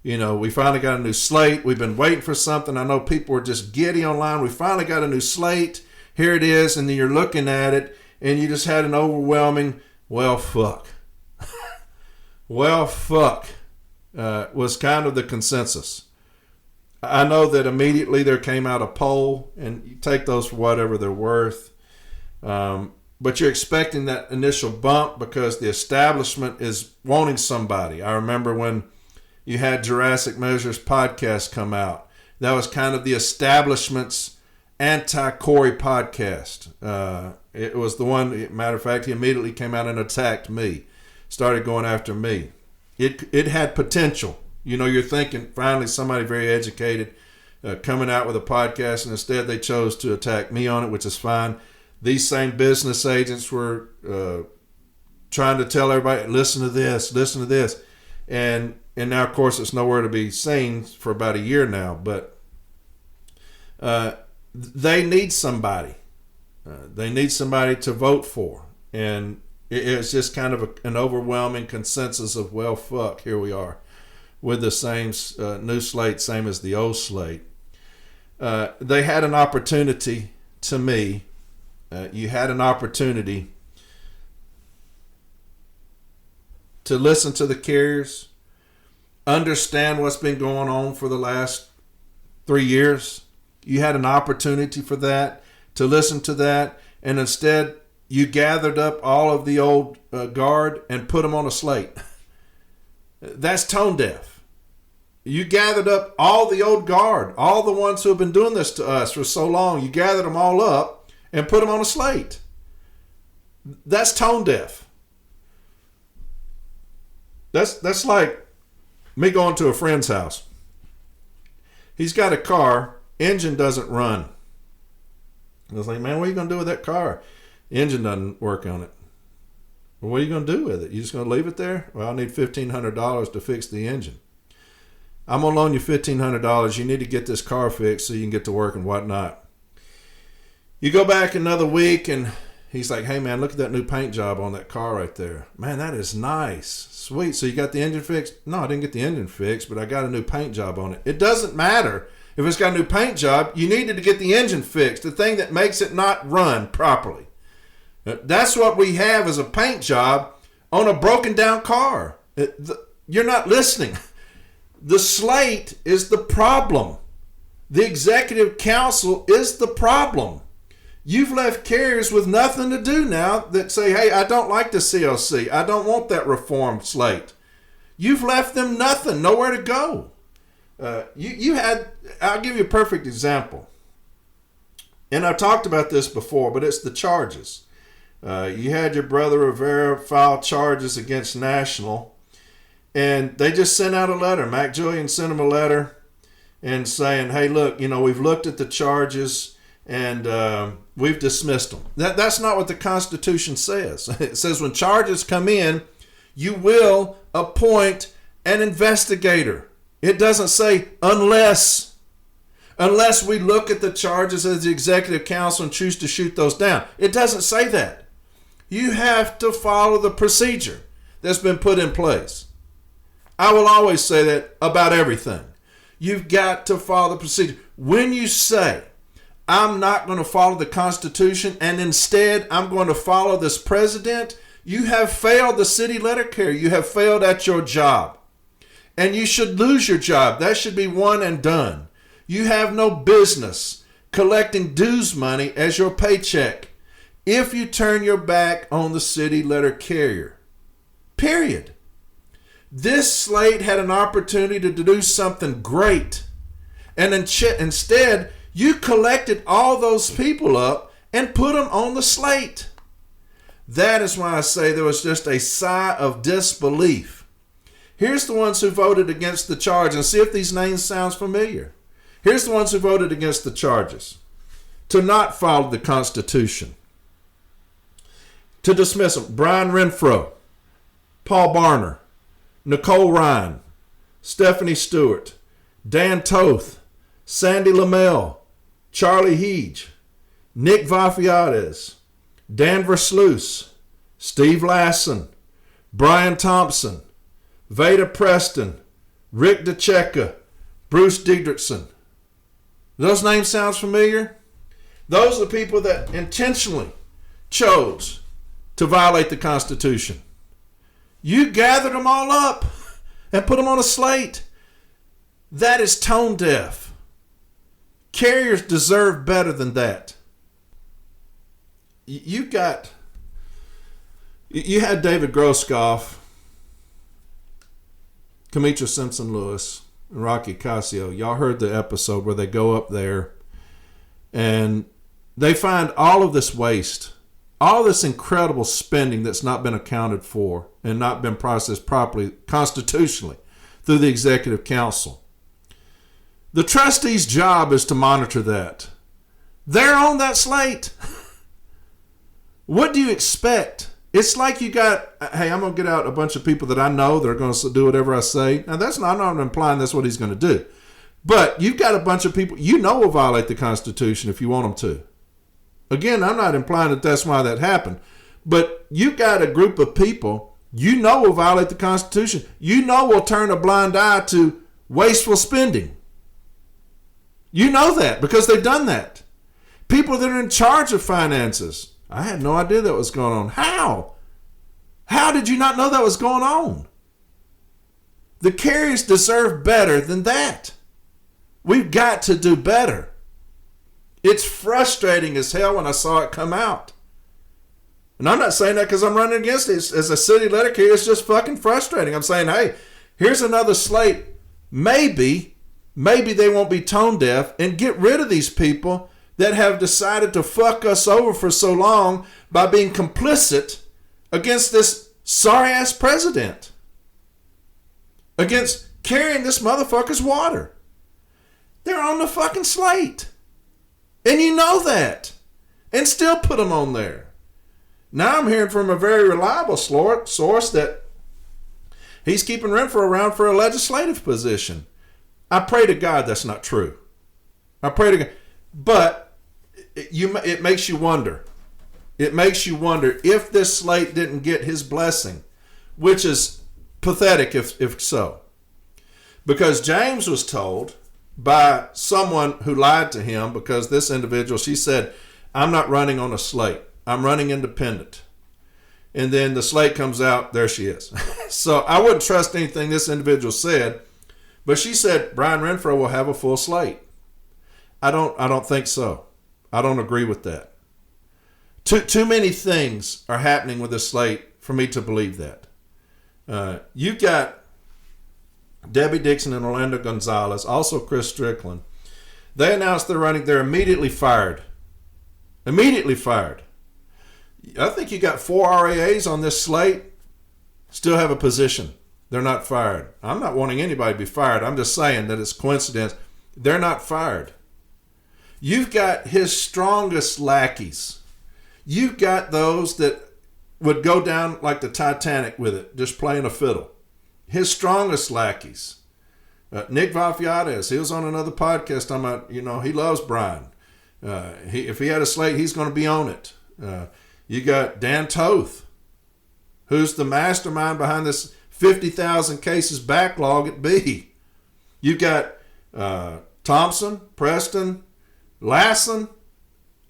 You know, we finally got a new slate. We've been waiting for something. I know people were just giddy online. We finally got a new slate. Here it is. And then you're looking at it and you just had an overwhelming, well, fuck. Well, fuck was kind of the consensus. I know that immediately there came out a poll, and you take those for whatever they're worth. But you're expecting that initial bump because the establishment is wanting somebody. I remember when you had Jurassic Measures podcast come out. That was kind of the establishment's anti-Corey podcast. It was the one, matter of fact, he immediately came out and attacked me, started going after me. It had potential. You know, you're thinking finally somebody very educated coming out with a podcast, and instead they chose to attack me on it, which is fine. These same business agents were trying to tell everybody, listen to this. And now, of course, it's nowhere to be seen for about a year now. But they need somebody. They need somebody to vote for. And it's just kind of an overwhelming consensus of, well, fuck, here we are with the same new slate, same as the old slate. They had an opportunity, to me, you had an opportunity to listen to the carriers, understand what's been going on for the last 3 years. You had an opportunity for that, to listen to that, and instead you gathered up all of the old guard and put them on a slate. That's tone deaf. You gathered up all the old guard, all the ones who have been doing this to us for so long. You gathered them all up and put them on a slate. That's tone deaf. That's like me going to a friend's house. He's got a car, engine doesn't run. I was like, man, what are you going to do with that car? Engine doesn't work on it. Well, what are you going to do with it? You just going to leave it there? Well, I need $1,500 to fix the engine. I'm going to loan you $1,500. You need to get this car fixed so you can get to work and whatnot. You go back another week and he's like, hey, man, look at that new paint job on that car right there. Man, that is nice. Sweet. So you got the engine fixed? No, I didn't get the engine fixed, but I got a new paint job on it. It doesn't matter If it's got a new paint job, you needed to get the engine fixed, the thing that makes it not run properly. That's what we have as a paint job on a broken down car. You're not listening. The slate is the problem. The executive council is the problem. You've left carriers with nothing to do now that say, hey, I don't like the CLC. I don't want that reform slate. You've left them nothing, nowhere to go. I'll give you a perfect example. And I've talked about this before, but it's the charges. You had your brother Rivera file charges against National, and they just sent out a letter. Mac Julian sent him a letter and saying, hey, look, we've looked at the charges and we've dismissed them. That's not what the Constitution says. It says when charges come in, you will appoint an investigator. It doesn't say unless we look at the charges as the executive council and choose to shoot those down. It doesn't say that. You have to follow the procedure that's been put in place. I will always say that about everything. You've got to follow the procedure. When you say, I'm not going to follow the Constitution and instead I'm going to follow this president, you have failed the city letter carrier. You have failed at your job. And you should lose your job. That should be one and done. You have no business collecting dues money as your paycheck if you turn your back on the city letter carrier. Period. This slate had an opportunity to do something great. And instead, you collected all those people up and put them on the slate. That is why I say there was just a sigh of disbelief. Here's the ones who voted against the charge, and see if these names sound familiar. Here's the ones who voted against the charges. To not follow the Constitution. To dismiss them. Brian Renfro, Paul Barner, Nicole Ryan, Stephanie Stewart, Dan Toth, Sandy Lamel, Charlie Heege, Nick Vafiades, Dan Versluis, Steve Lassen, Brian Thompson, Veda Preston, Rick DeCecca, Bruce Diedrichson. Those names sound familiar? Those are the people that intentionally chose to violate the Constitution. You gathered them all up and put them on a slate. That is tone deaf. Carriers deserve better than that. You had David Groskopf, Kamisha Simpson-Lewis, and Rocky Casio. Y'all heard the episode where they go up there and they find all of this waste, all this incredible spending that's not been accounted for and not been processed properly constitutionally through the executive council. The trustee's job is to monitor that. They're on that slate. What do you expect? It's like you got, hey, I'm going to get out a bunch of people that I know that are going to do whatever I say. Now, I'm not implying that's what he's going to do. But you've got a bunch of people you know will violate the Constitution if you want them to. Again, I'm not implying that that's why that happened. But you've got a group of people you know will violate the Constitution. You know will turn a blind eye to wasteful spending. You know that because they've done that. People that are in charge of finances. I had no idea that was going on. How? How did you not know that was going on? The carriers deserve better than that. We've got to do better. It's frustrating as hell when I saw it come out. And I'm not saying that because I'm running against it. As a city letter carrier, it's just fucking frustrating. I'm saying, hey, here's another slate. Maybe they won't be tone deaf and get rid of these people that have decided to fuck us over for so long by being complicit against this sorry-ass president. Against carrying this motherfucker's water. They're on the fucking slate. And you know that. And still put them on there. Now I'm hearing from a very reliable source that he's keeping Renfro around for a legislative position. I pray to God that's not true. I pray to God. But it makes you wonder. It makes you wonder if this slate didn't get his blessing, which is pathetic if so. Because James was told by someone who lied to him, because this individual, she said, I'm not running on a slate. I'm running independent. And then the slate comes out, there she is. So I wouldn't trust anything this individual said, but she said Brian Renfro will have a full slate. I don't think so. I don't agree with that. Too many things are happening with this slate for me to believe that. You've got Debbie Dixon and Orlando Gonzalez, also Chris Strickland. They announced they're running. They're immediately fired. Immediately fired. I think you got 4 RAAs on this slate, still have a position. They're not fired. I'm not wanting anybody to be fired. I'm just saying that it's coincidence. They're not fired. You've got his strongest lackeys. You've got those that would go down like the Titanic with it, just playing a fiddle. His strongest lackeys. Nick Vafiades, he was on another podcast talking about, he loves Brian. If he had a slate, he's going to be on it. You got Dan Toth, who's the mastermind behind this 50,000 cases backlog at B. You got Thompson, Preston, Lassen,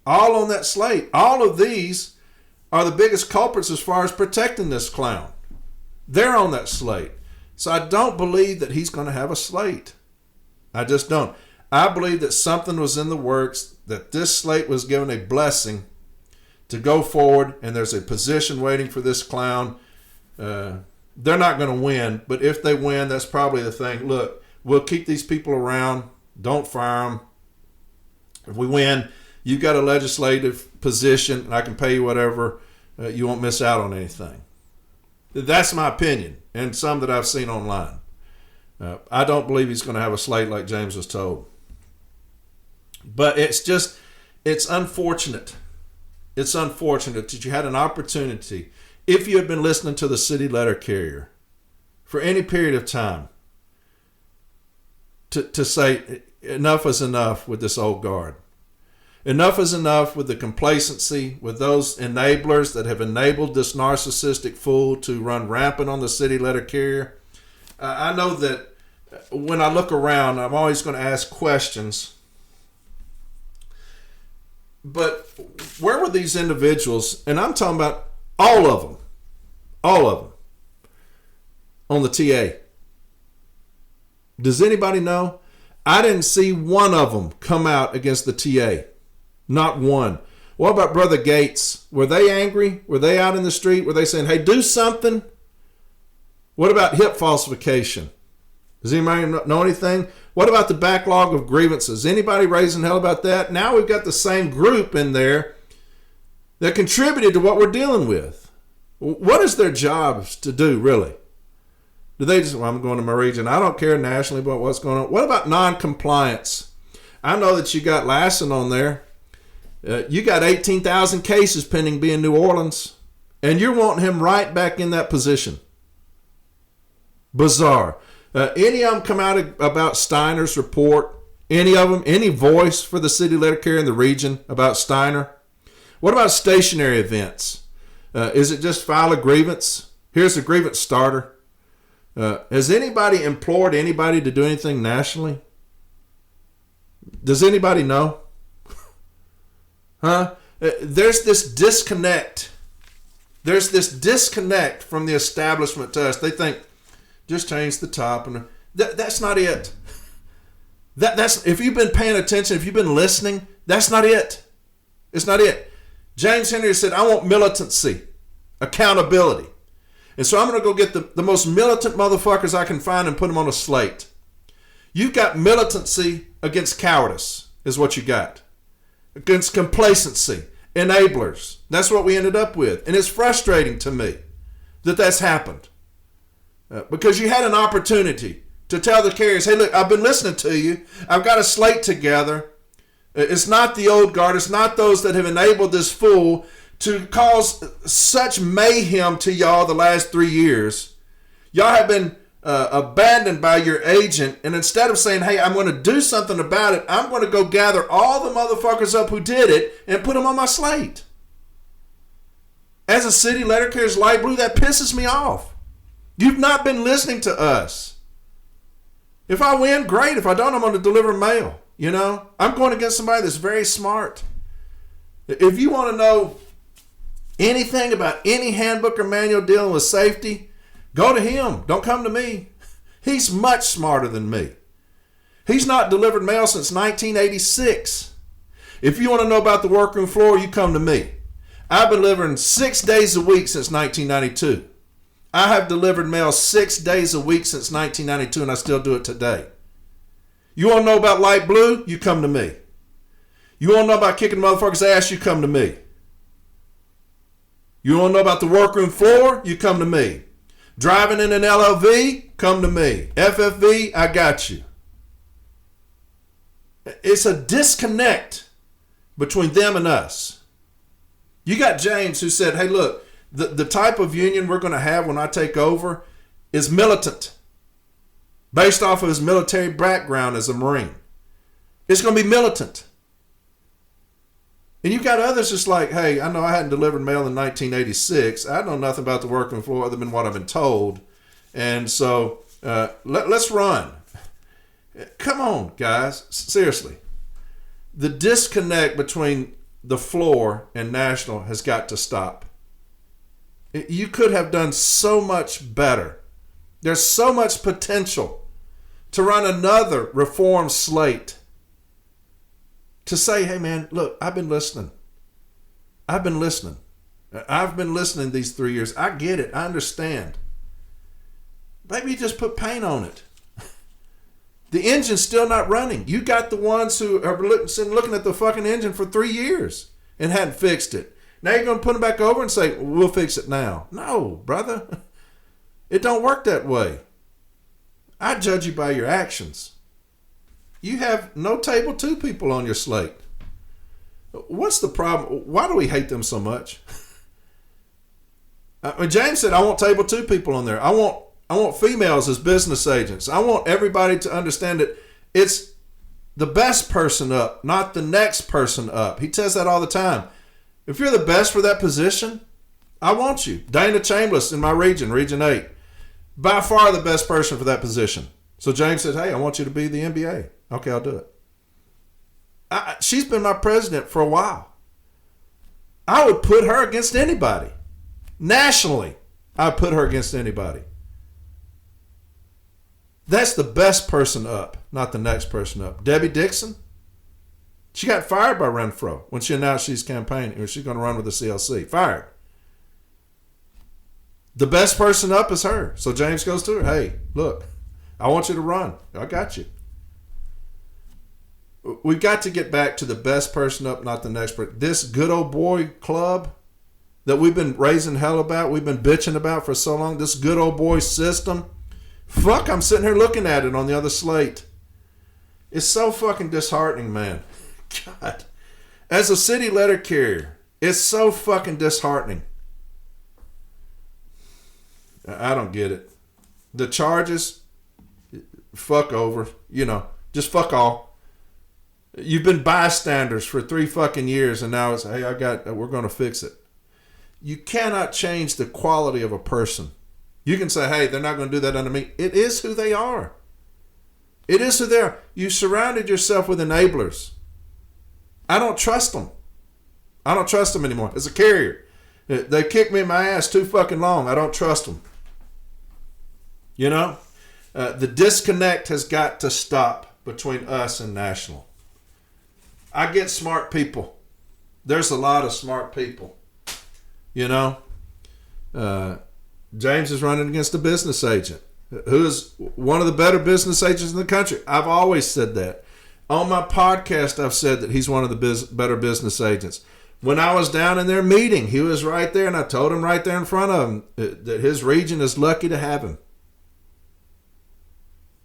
all on that slate. All of these are the biggest culprits as far as protecting this clown. They're on that slate. So I don't believe that he's going to have a slate. I just don't. I believe that something was in the works, that this slate was given a blessing to go forward, and there's a position waiting for this clown. They're not going to win, but if they win, that's probably the thing. Look, we'll keep these people around. Don't fire them. If we win, you've got a legislative position, and I can pay you whatever. You won't miss out on anything. That's my opinion, and some that I've seen online. I don't believe he's going to have a slate like James was told. But it's unfortunate. It's unfortunate that you had an opportunity, if you had been listening to the city letter carrier for any period of time, to say enough is enough with this old guard. Enough is enough with the complacency, with those enablers that have enabled this narcissistic fool to run rampant on the city letter carrier. I know that when I look around, I'm always going to ask questions. But where were these individuals, and I'm talking about all of them, on the TA? Does anybody know? I didn't see one of them come out against the TA. Not one. What about Brother Gates? Were they angry? Were they out in the street? Were they saying, hey, do something? What about hip falsification? Does anybody know anything? What about the backlog of grievances? Anybody raising hell about that? Now we've got the same group in there that contributed to what we're dealing with. What is their jobs to do, really? Do they just, well, I'm going to my region. I don't care nationally about what's going on. What about non-compliance? I know that you got Lassen on there. You got 18,000 cases pending being New Orleans, and you're wanting him right back in that position. Bizarre. Any of them come out about Steiner's report? Any of them? Any voice for the city letter carrier in the region about Steiner? What about stationary events? Is it just file a grievance? Here's a grievance starter. Has anybody implored anybody to do anything nationally? Does anybody know? Huh? There's this disconnect. There's this disconnect from the establishment to us. They think, just change the top. And that's not it. That's if you've been paying attention, if you've been listening, that's not it. It's not it. James Henry said, I want militancy, accountability. And so I'm going to go get the most militant motherfuckers I can find and put them on a slate. You've got militancy against cowardice is what you got. Against complacency, enablers. That's what we ended up with. And it's frustrating to me that that's happened. Because you had an opportunity to tell the carriers, hey, look, I've been listening to you. I've got a slate together. It's not the old guard. It's not those that have enabled this fool to cause such mayhem to y'all the last 3 years. Y'all have been abandoned by your agent, and instead of saying, hey, I'm going to do something about it, I'm going to go gather all the motherfuckers up who did it and put them on my slate. As a city letter carrier's light blue, that pisses me off. You've not been listening to us. If I win, great. If I don't, I'm going to deliver mail. You know, I'm going against somebody that's very smart. If you want to know anything about any handbook or manual dealing with safety, go to him. Don't come to me. He's much smarter than me. He's not delivered mail since 1986. If you want to know about the workroom floor, you come to me. I've been delivering 6 days a week since 1992. I have delivered mail 6 days a week since 1992, and I still do it today. You want to know about light blue? You come to me. You want to know about kicking motherfuckers' ass? You come to me. You want to know about the workroom floor? You come to me. Driving in an LLV? Come to me. FFV? I got you. It's a disconnect between them and us. You got James who said, hey, look, the type of union we're going to have when I take over is militant, based off of his military background as a Marine. It's going to be militant. And you've got others just like, hey, I know I hadn't delivered mail in 1986. I know nothing about the working floor other than what I've been told. And so let's run. Come on, guys. Seriously. The disconnect between the floor and national has got to stop. You could have done so much better. There's so much potential to run another reform slate. To say, hey man, look, I've been listening. I've been listening these 3 years. I get it. I understand. Maybe you just put paint on it. The engine's still not running. You got the ones who are looking at the fucking engine for 3 years and hadn't fixed it. Now you're going to put them back over and say, we'll fix it now. No, brother. It don't work that way. I judge you by your actions. You have no table 2 people on your slate. What's the problem? Why do we hate them so much? James said, I want table 2 people on there. I want females as business agents. I want everybody to understand that it's the best person up, not the next person up. He says that all the time. If you're the best for that position, I want you. Dana Chambliss in my region, Region 8, by far the best person for that position. So James said, hey, I want you to be the NBA. Okay, I'll do it. She's been my president for a while. I would put her against anybody. Nationally, I'd put her against anybody. That's the best person up, not the next person up. Debbie Dixon, she got fired by Renfro when she announced she's campaigning, or she's going to run with the CLC. Fired. The best person up is her. So James goes to her, hey, look, I want you to run. I got you. We've got to get back to the best person up, not the next person. This good old boy club that we've been raising hell about, we've been bitching about for so long, this good old boy system, fuck, I'm sitting here looking at it on the other slate. It's so fucking disheartening, man. God. As a city letter carrier, it's so fucking disheartening. I don't get it. The charges, fuck over, just fuck all. You've been bystanders for 3 fucking years, and now it's, hey, we're going to fix it. You cannot change the quality of a person. You can say, hey, they're not going to do that under me. It is who they are. It is who they are. You surrounded yourself with enablers. I don't trust them. I don't trust them anymore. As a carrier, they kicked me in my ass too fucking long. I don't trust them. The disconnect has got to stop between us and national. I get smart people. There's a lot of smart people. James is running against a business agent who is one of the better business agents in the country. I've always said that. On my podcast, I've said that he's one of the better business agents. When I was down in their meeting, he was right there, and I told him right there in front of him that his region is lucky to have him.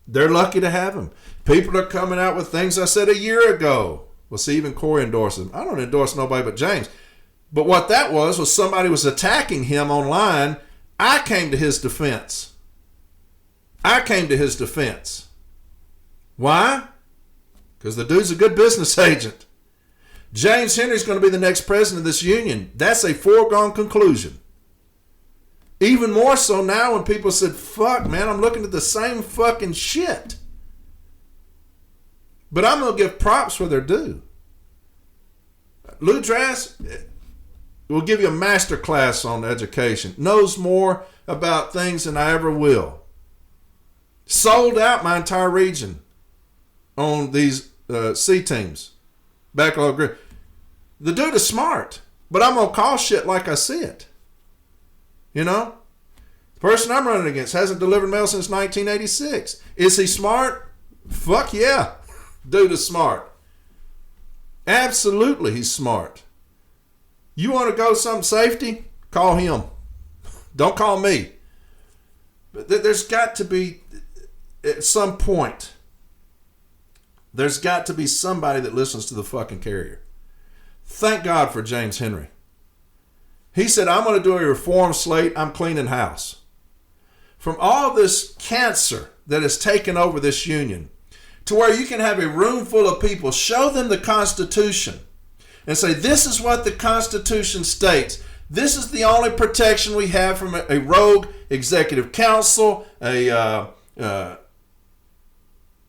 They're lucky to have him. People are coming out with things I said a year ago. Well, see, even Corey endorses him. I don't endorse nobody but James. But what that was somebody was attacking him online. I came to his defense. Why? Because the dude's a good business agent. James Henry's going to be the next president of this union. That's a foregone conclusion. Even more so now when people said, fuck, man, I'm looking at the same fucking shit. But I'm going to give props where they're due. Lou Drass will give you a master class on education. Knows more about things than I ever will. Sold out my entire region on these C teams. Backlog group. The dude is smart, but I'm going to call shit like I see it. You know? The person I'm running against hasn't delivered mail since 1986. Is he smart? Fuck yeah. Dude is smart. Absolutely, he's smart. You want to go some safety? Call him. Don't call me. But there's got to be, at some point, there's got to be somebody that listens to the fucking carrier. Thank God for James Henry. He said, I'm going to do a reform slate. I'm cleaning house. From all this cancer that has taken over this union, to where you can have a room full of people, show them the Constitution, and say, this is what the Constitution states. This is the only protection we have from a rogue executive council,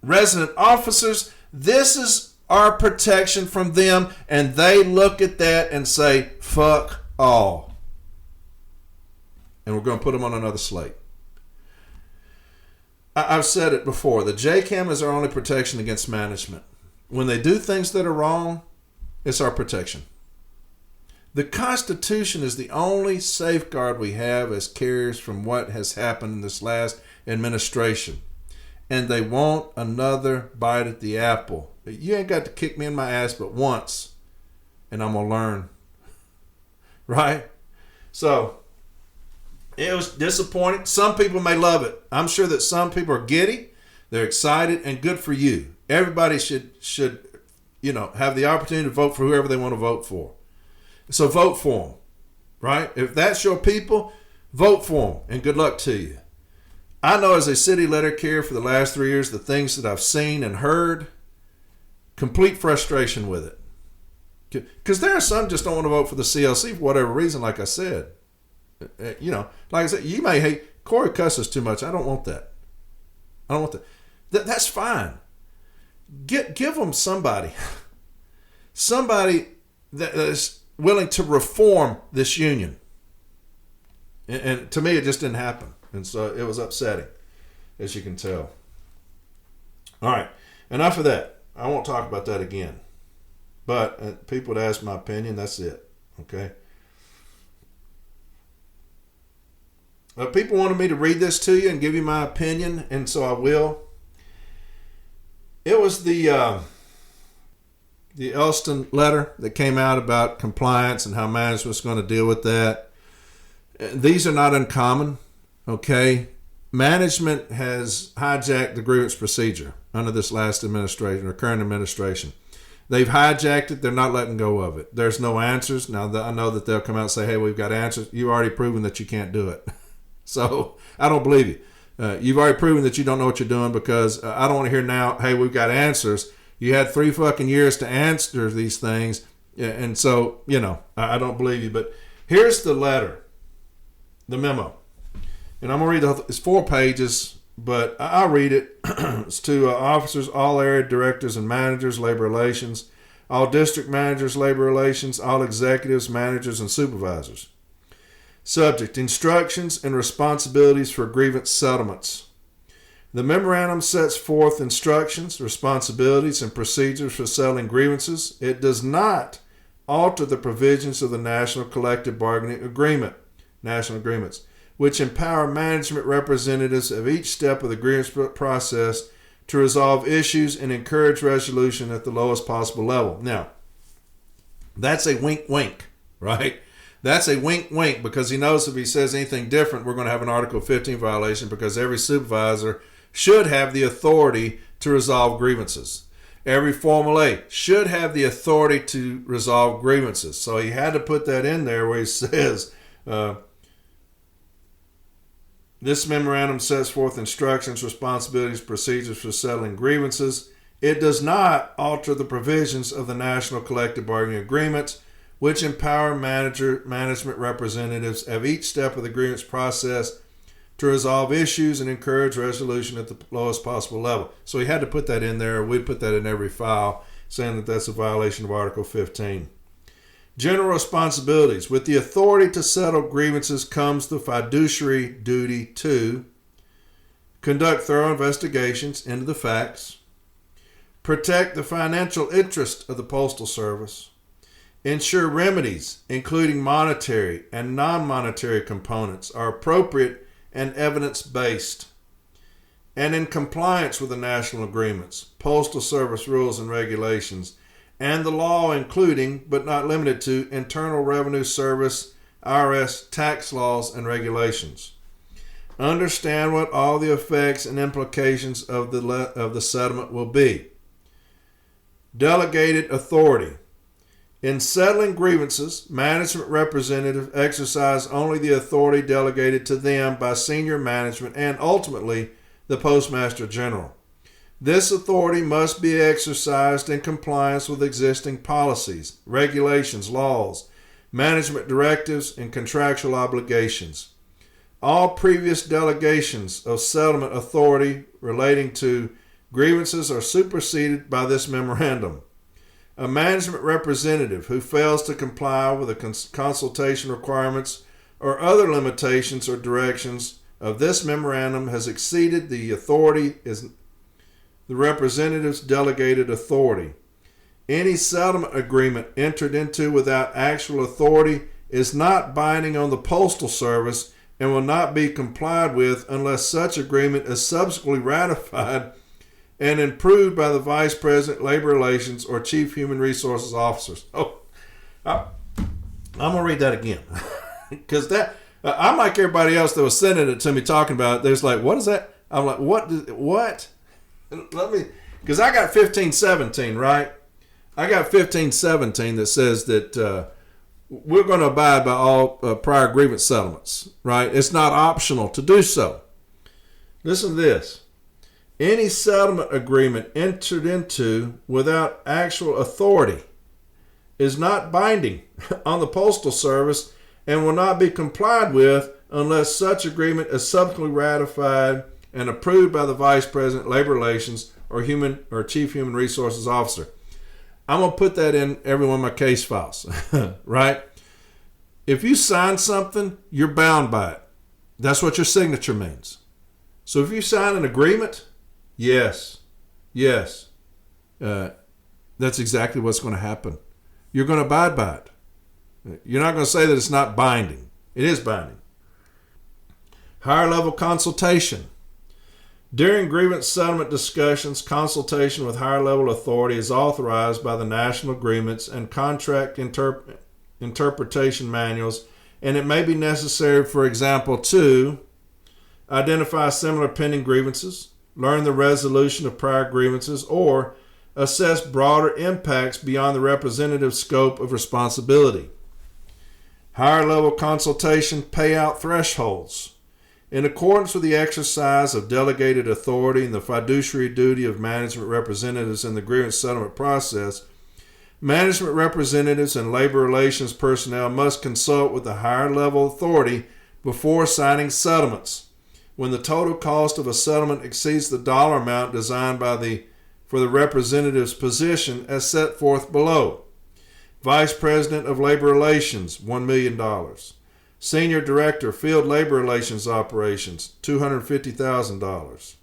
resident officers. This is our protection from them, and they look at that and say, fuck all. And we're going to put them on another slate. I've said it before. The JCAM is our only protection against management. When they do things that are wrong, it's our protection. The Constitution is the only safeguard we have as carriers from what has happened in this last administration. And they want another bite at the apple. You ain't got to kick me in my ass but once, and I'm going to learn. Right? So, it was disappointing. Some people may love it. I'm sure that some people are giddy. They're excited, and good for you. Everybody should have the opportunity to vote for whoever they want to vote for. So vote for them, right? If that's your people, vote for them, and good luck to you. I know as a city letter carrier for the last 3 years, the things that I've seen and heard, complete frustration with it. Because there are some just don't want to vote for the CLC for whatever reason, like I said. Like I said, you may hate, Corey cusses too much. I don't want that. I don't want that. That's fine. Give them somebody that is willing to reform this union. And to me, it just didn't happen. And so it was upsetting, as you can tell. All right, enough of that. I won't talk about that again. But people would ask my opinion. That's it. Okay. People wanted me to read this to you and give you my opinion, and so I will. It was the Elston letter that came out about compliance and how management was going to deal with that. These are not uncommon, okay? Management has hijacked the grievance procedure under this last administration or current administration. They've hijacked it. They're not letting go of it. There's no answers. Now, I know that they'll come out and say, hey, we've got answers. You've already proven that you can't do it. So I don't believe you. You've already proven that you don't know what you're doing, because I don't want to hear now, hey, we've got answers. You had 3 fucking years to answer these things. And so, I don't believe you. But here's the letter, the memo. And I'm going to read it's 4 pages, but I'll read it. It's to officers, all area directors and managers, labor relations, all district managers, labor relations, all executives, managers, and supervisors. Subject: instructions and responsibilities for grievance settlements. The memorandum sets forth instructions, responsibilities, and procedures for settling grievances. It does not alter the provisions of the National Collective Bargaining Agreement, national agreements, which empower management representatives of each step of the grievance process to resolve issues and encourage resolution at the lowest possible level. Now, that's a wink-wink, right? That's a wink-wink, because he knows if he says anything different, we're going to have an Article 15 violation, because every supervisor should have the authority to resolve grievances. Every Formal A should have the authority to resolve grievances. So he had to put that in there where he says, this memorandum sets forth instructions, responsibilities, procedures for settling grievances. It does not alter the provisions of the National Collective Bargaining Agreements, which empower management representatives of each step of the grievance process to resolve issues and encourage resolution at the lowest possible level. So he had to put that in there. We put that in every file, saying that that's a violation of Article 15. General responsibilities. With the authority to settle grievances comes the fiduciary duty to conduct thorough investigations into the facts, protect the financial interest of the Postal Service, ensure remedies, including monetary and non-monetary components, are appropriate and evidence-based, and in compliance with the national agreements, Postal Service rules and regulations, and the law, including, but not limited to, Internal Revenue Service, IRS, tax laws, and regulations. Understand what all the effects and implications of the settlement will be. Delegated authority. In settling grievances, management representatives exercise only the authority delegated to them by senior management and ultimately the Postmaster General. This authority must be exercised in compliance with existing policies, regulations, laws, management directives, and contractual obligations. All previous delegations of settlement authority relating to grievances are superseded by this memorandum. A management representative who fails to comply with the consultation requirements or other limitations or directions of this memorandum has exceeded the representative's delegated authority. Any settlement agreement entered into without actual authority is not binding on the Postal Service and will not be complied with unless such agreement is subsequently ratified and improved by the Vice President, Labor Relations, or Chief Human Resources Officers. Oh, I'm going to read that again. Because I'm like everybody else that was sending it to me talking about it. They're like, what is that? I'm like, what? Let me, because I got 1517, right? I got 1517 that says that we're going to abide by all prior grievance settlements, right? It's not optional to do so. Listen to this. Any settlement agreement entered into without actual authority is not binding on the Postal Service and will not be complied with unless such agreement is subsequently ratified and approved by the Vice President, Labor Relations, or Chief Human Resources Officer. I'm going to put that in every one of my case files, right? If you sign something, you're bound by it. That's what your signature means. So if you sign an agreement, yes, that's exactly what's going to happen. You're going to abide by it. You're not going to say that it's not binding. It is binding. Higher level consultation. During grievance settlement discussions, consultation with higher level authority is authorized by the national agreements and contract interpretation manuals, and it may be necessary, for example, to identify similar pending grievances, learn the resolution of prior grievances, or assess broader impacts beyond the representative scope of responsibility. Higher level consultation payout thresholds. In accordance with the exercise of delegated authority and the fiduciary duty of management representatives in the grievance settlement process, management representatives and labor relations personnel must consult with the higher level authority before signing settlements. When the total cost of a settlement exceeds the dollar amount designed for the representative's position as set forth below. Vice President of Labor Relations, $1 million. Senior Director, Field Labor Relations Operations, $250,000.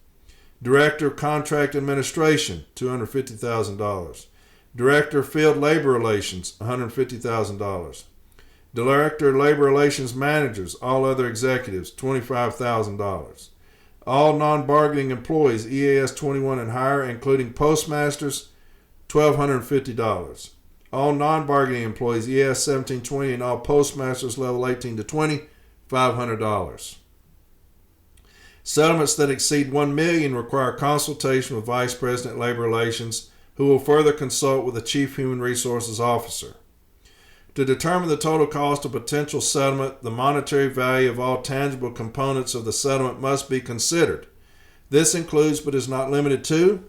Director of Contract Administration, $250,000. Director, Field Labor Relations, $150,000. Director of Labor Relations Managers, all other executives, $25,000. All non-bargaining employees, EAS 21 and higher, including postmasters, $1,250. All non-bargaining employees, EAS 1720, and all postmasters level 18 to 20, $500. Settlements that exceed $1 million require consultation with Vice President Labor Relations, who will further consult with the Chief Human Resources Officer. To determine the total cost of potential settlement, the monetary value of all tangible components of the settlement must be considered. This includes, but is not limited to,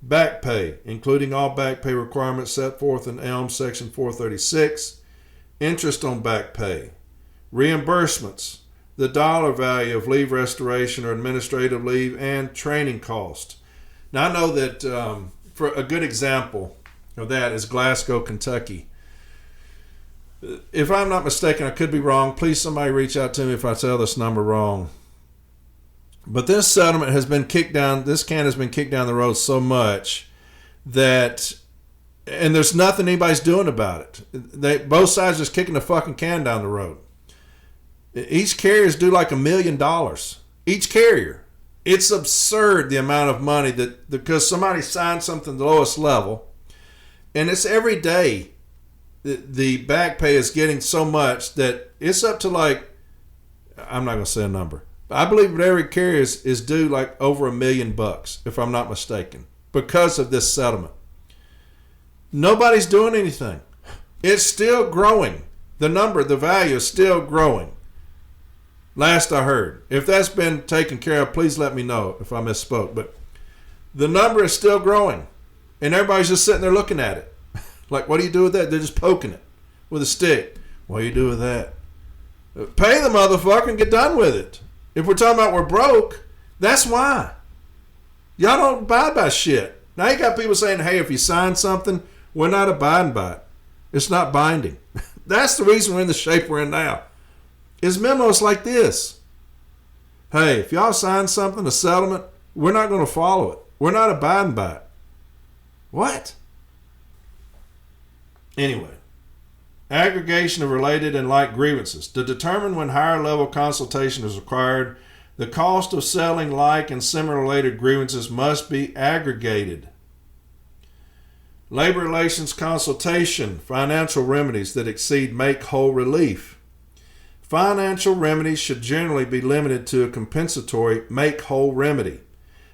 back pay, including all back pay requirements set forth in ELM Section 436, interest on back pay, reimbursements, the dollar value of leave restoration or administrative leave, and training cost. Now, I know that for a good example of that is Glasgow, Kentucky. If I'm not mistaken, I could be wrong. Please, somebody reach out to me if I tell this number wrong. But this settlement has been kicked down, this can has been kicked down the road so much that, and there's nothing anybody's doing about it. Both sides just kicking the fucking can down the road. Each carrier's due like $1 million. Each carrier. It's absurd the amount of money that, because somebody signed something at the lowest level, and it's every day the back pay is getting so much that it's up to like, I'm not going to say a number. I believe that every carrier is due like over $1 million, if I'm not mistaken, because of this settlement. Nobody's doing anything. It's still growing. The value is still growing. Last I heard. If that's been taken care of, please let me know if I misspoke. But the number is still growing. And everybody's just sitting there looking at it. Like, what do you do with that? They're just poking it with a stick. What do you do with that? Pay the motherfucker and get done with it. If we're talking about we're broke, that's why. Y'all don't abide by shit. Now you got people saying, hey, if you sign something, we're not abiding by it. It's not binding. That's the reason we're in the shape we're in now. Is memos like this. Hey, if y'all sign something, a settlement, we're not going to follow it. We're not abiding by it. What? Anyway, aggregation of related and like grievances. To determine when higher level consultation is required, the cost of settling like and similar related grievances must be aggregated. Labor relations consultation, financial remedies that exceed make-whole relief. Financial remedies should generally be limited to a compensatory make-whole remedy.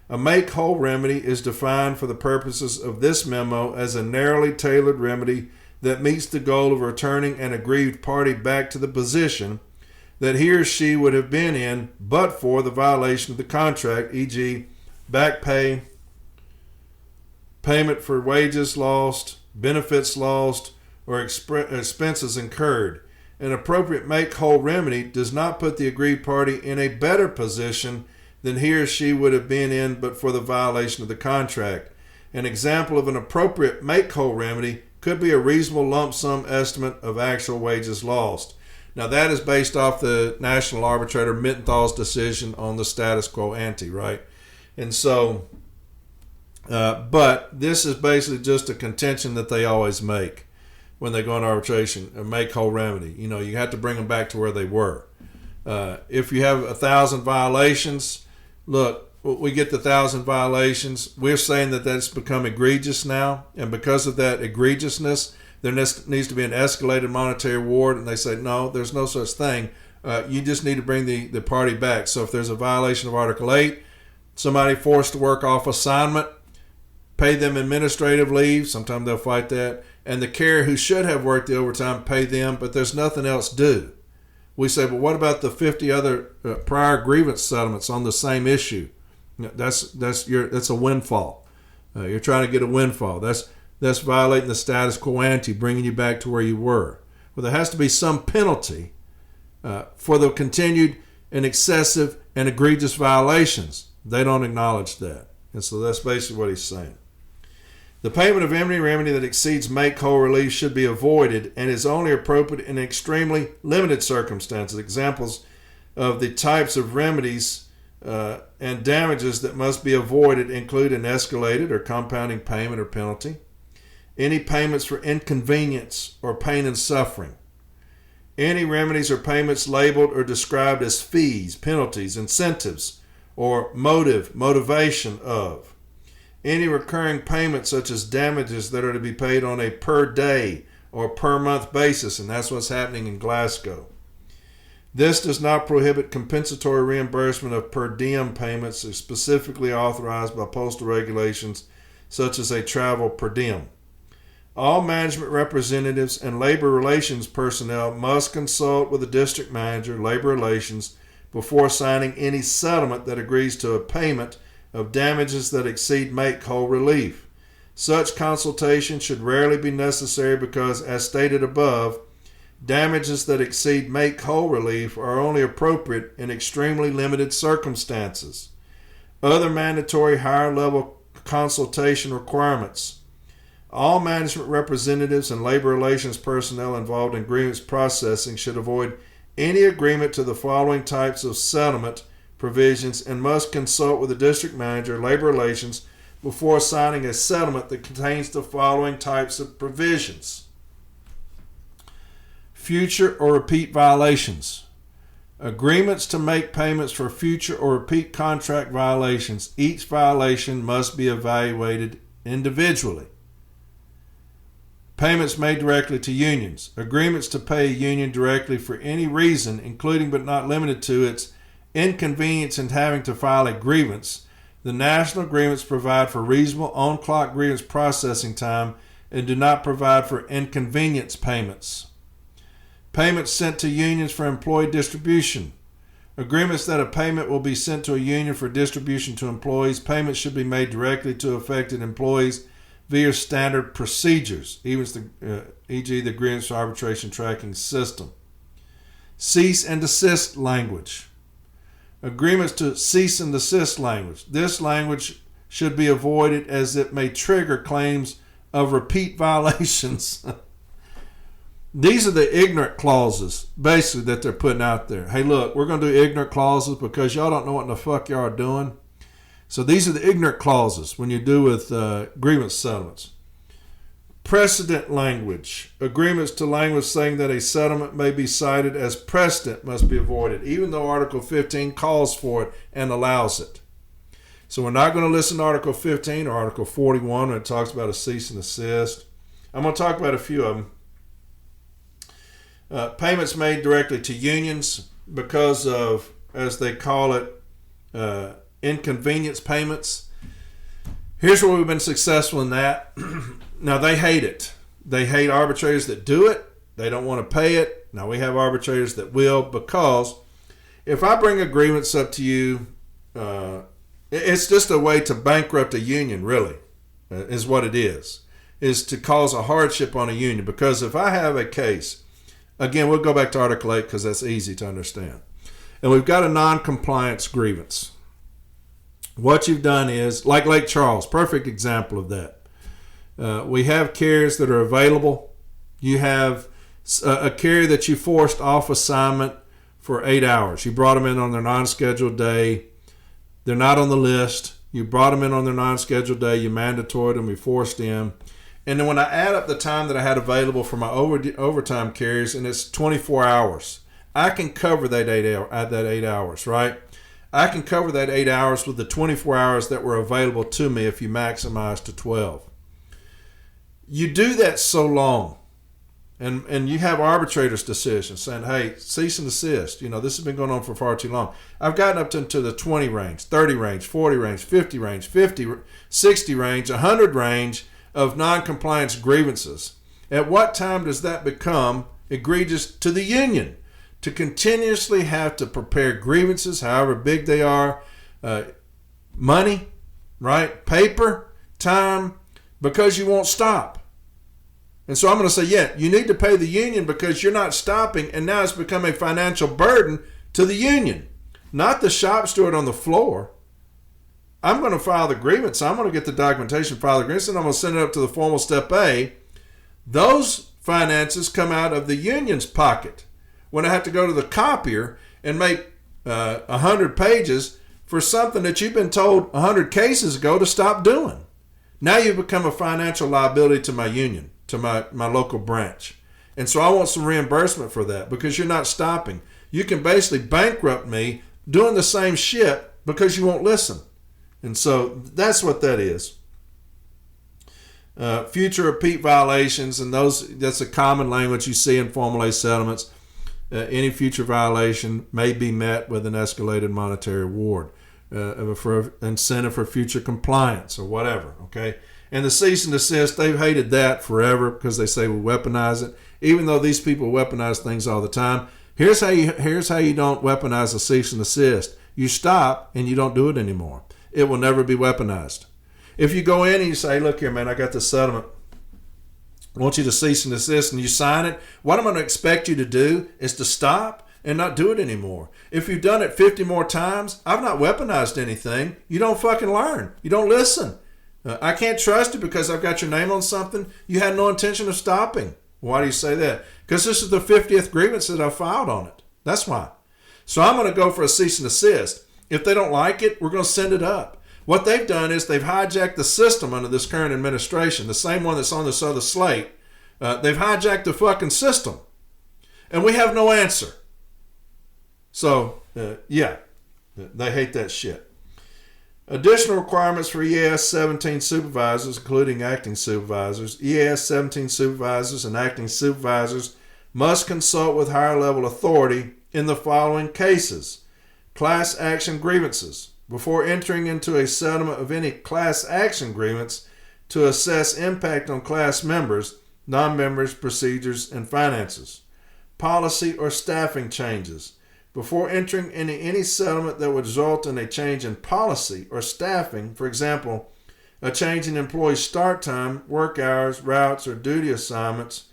A make-whole remedy is defined for the purposes of this memo as a narrowly tailored remedy that meets the goal of returning an aggrieved party back to the position that he or she would have been in but for the violation of the contract, e.g., back pay, payment for wages lost, benefits lost, or expenses incurred. An appropriate make-whole remedy does not put the aggrieved party in a better position than he or she would have been in but for the violation of the contract. An example of an appropriate make-whole remedy could be a reasonable lump sum estimate of actual wages lost. Now that is based off the National Arbitrator Mittenthal's decision on the status quo ante, right? And so, but this is basically just a contention that they always make when they go into arbitration, a make-whole remedy. You know, you have to bring them back to where they were. If you have 1,000 violations, look, we get the 1,000 violations. We're saying that that's become egregious now, and because of that egregiousness, there needs to be an escalated monetary award, and they say, no, there's no such thing. You just need to bring the party back. So if there's a violation of Article 8, somebody forced to work off assignment, pay them administrative leave. Sometimes they'll fight that. And the carrier who should have worked the overtime, pay them, but there's nothing else due. We say, but what about the 50 other prior grievance settlements on the same issue? That's a windfall. You're trying to get a windfall. That's violating the status quo ante, bringing you back to where you were. Well, there has to be some penalty for the continued and excessive and egregious violations. They don't acknowledge that. And so that's basically what he's saying. The payment of any remedy that exceeds make-whole relief should be avoided and is only appropriate in extremely limited circumstances. Examples of the types of remedies and damages that must be avoided include an escalated or compounding payment or penalty, any payments for inconvenience or pain and suffering, any remedies or payments labeled or described as fees, penalties, incentives, or motivation of, any recurring payments such as damages that are to be paid on a per day or per month basis, and that's what's happening in Glasgow. This does not prohibit compensatory reimbursement of per diem payments specifically authorized by postal regulations such as a travel per diem. All management representatives and labor relations personnel must consult with the district manager, labor relations, before signing any settlement that agrees to a payment of damages that exceed make-whole relief. Such consultation should rarely be necessary because, as stated above, Damages that exceed make-whole relief are only appropriate in extremely limited circumstances. Other mandatory higher-level consultation requirements. All management representatives and labor relations personnel involved in grievance processing should avoid any agreement to the following types of settlement provisions and must consult with the district manager, labor relations, before signing a settlement that contains the following types of provisions. Future or repeat violations. Agreements to make payments for future or repeat contract violations. Each violation must be evaluated individually. Payments made directly to unions. Agreements to pay a union directly for any reason, including but not limited to its inconvenience in having to file a grievance. The national agreements provide for reasonable on-clock grievance processing time and do not provide for inconvenience payments. Payments sent to unions for employee distribution. Agreements that a payment will be sent to a union for distribution to employees. Payments should be made directly to affected employees via standard procedures, e.g. the grievance arbitration tracking system. Cease and desist language. Agreements to cease and desist language. This language should be avoided as it may trigger claims of repeat violations. These are the ignorant clauses, basically, that they're putting out there. Hey, look, we're going to do ignorant clauses because y'all don't know what in the fuck y'all are doing. So these are the ignorant clauses when you do with grievance settlements. Precedent language. Agreements to language saying that a settlement may be cited as precedent must be avoided, even though Article 15 calls for it and allows it. So we're not going to listen to Article 15 or Article 41 when it talks about a cease and desist. I'm going to talk about a few of them. Payments made directly to unions because of, as they call it, inconvenience payments. Here's where we've been successful in that. Now, they hate it. They hate arbitrators that do it. They don't want to pay it. Now, we have arbitrators that will, because if I bring a grievance up to you, it's just a way to bankrupt a union, really, is what it is to cause a hardship on a union. Because if I have a case, again, we'll go back to Article 8 because that's easy to understand. And we've got a non-compliance grievance. What you've done is, like Lake Charles, perfect example of that. We have carriers that are available. You have a carrier that you forced off assignment for 8 hours. You brought them in on their non-scheduled day. They're not on the list. You brought them in on their non-scheduled day. You mandatoried them. You forced them. And then when I add up the time that I had available for my overtime carriers, and it's 24 hours, I can cover that 8 hours, right? I can cover that 8 hours with the 24 hours that were available to me if you maximize to 12. You do that so long, and you have arbitrators' decisions saying, hey, cease and desist. You know, this has been going on for far too long. I've gotten up into the 20 range, 30 range, 40 range, 50 range, 50, 60 range, 100 range of non-compliance grievances. At what time does that become egregious to the union? To continuously have to prepare grievances, however big they are, money, right? Paper, time, because you won't stop. And so I'm going to say, yeah, you need to pay the union because you're not stopping, and now it's become a financial burden to the union, not the shop steward on the floor. I'm going to file the grievance. I'm going to get the documentation, file the grievance, and I'm going to send it up to the formal step A. Those finances come out of the union's pocket. When I have to go to the copier and make 100 pages for something that you've been told 100 cases ago to stop doing. Now you've become a financial liability to my union, to my local branch. And so I want some reimbursement for that because you're not stopping. You can basically bankrupt me doing the same shit because you won't listen. And so that's what that is. Future repeat violations, and that's a common language you see in Formal A settlements. Any future violation may be met with an escalated monetary award for incentive for future compliance or whatever, okay? And the cease and desist, they've hated that forever because they say we weaponize it, even though these people weaponize things all the time. Here's how you don't weaponize a cease and desist. You stop and you don't do it anymore. It will never be weaponized. If you go in and you say, look here, man, I got this settlement. I want you to cease and desist, and you sign it. What I'm going to expect you to do is to stop and not do it anymore. If you've done it 50 more times, I've not weaponized anything. You don't fucking learn. You don't listen. I can't trust you because I've got your name on something. You had no intention of stopping. Why do you say that? Because this is the 50th grievance that I filed on it. That's why. So I'm going to go for a cease and desist. If they don't like it, we're going to send it up. What they've done is they've hijacked the system under this current administration, the same one that's on this other slate. They've hijacked the fucking system. And we have no answer. So, yeah, they hate that shit. Additional requirements for EAS 17 supervisors, including acting supervisors. EAS 17 supervisors and acting supervisors must consult with higher level authority in the following cases. Class action grievances. Before entering into a settlement of any class action grievance to assess impact on class members, non-members, procedures, and finances. Policy or staffing changes. Before entering into any settlement that would result in a change in policy or staffing, for example, a change in employee start time, work hours, routes, or duty assignments,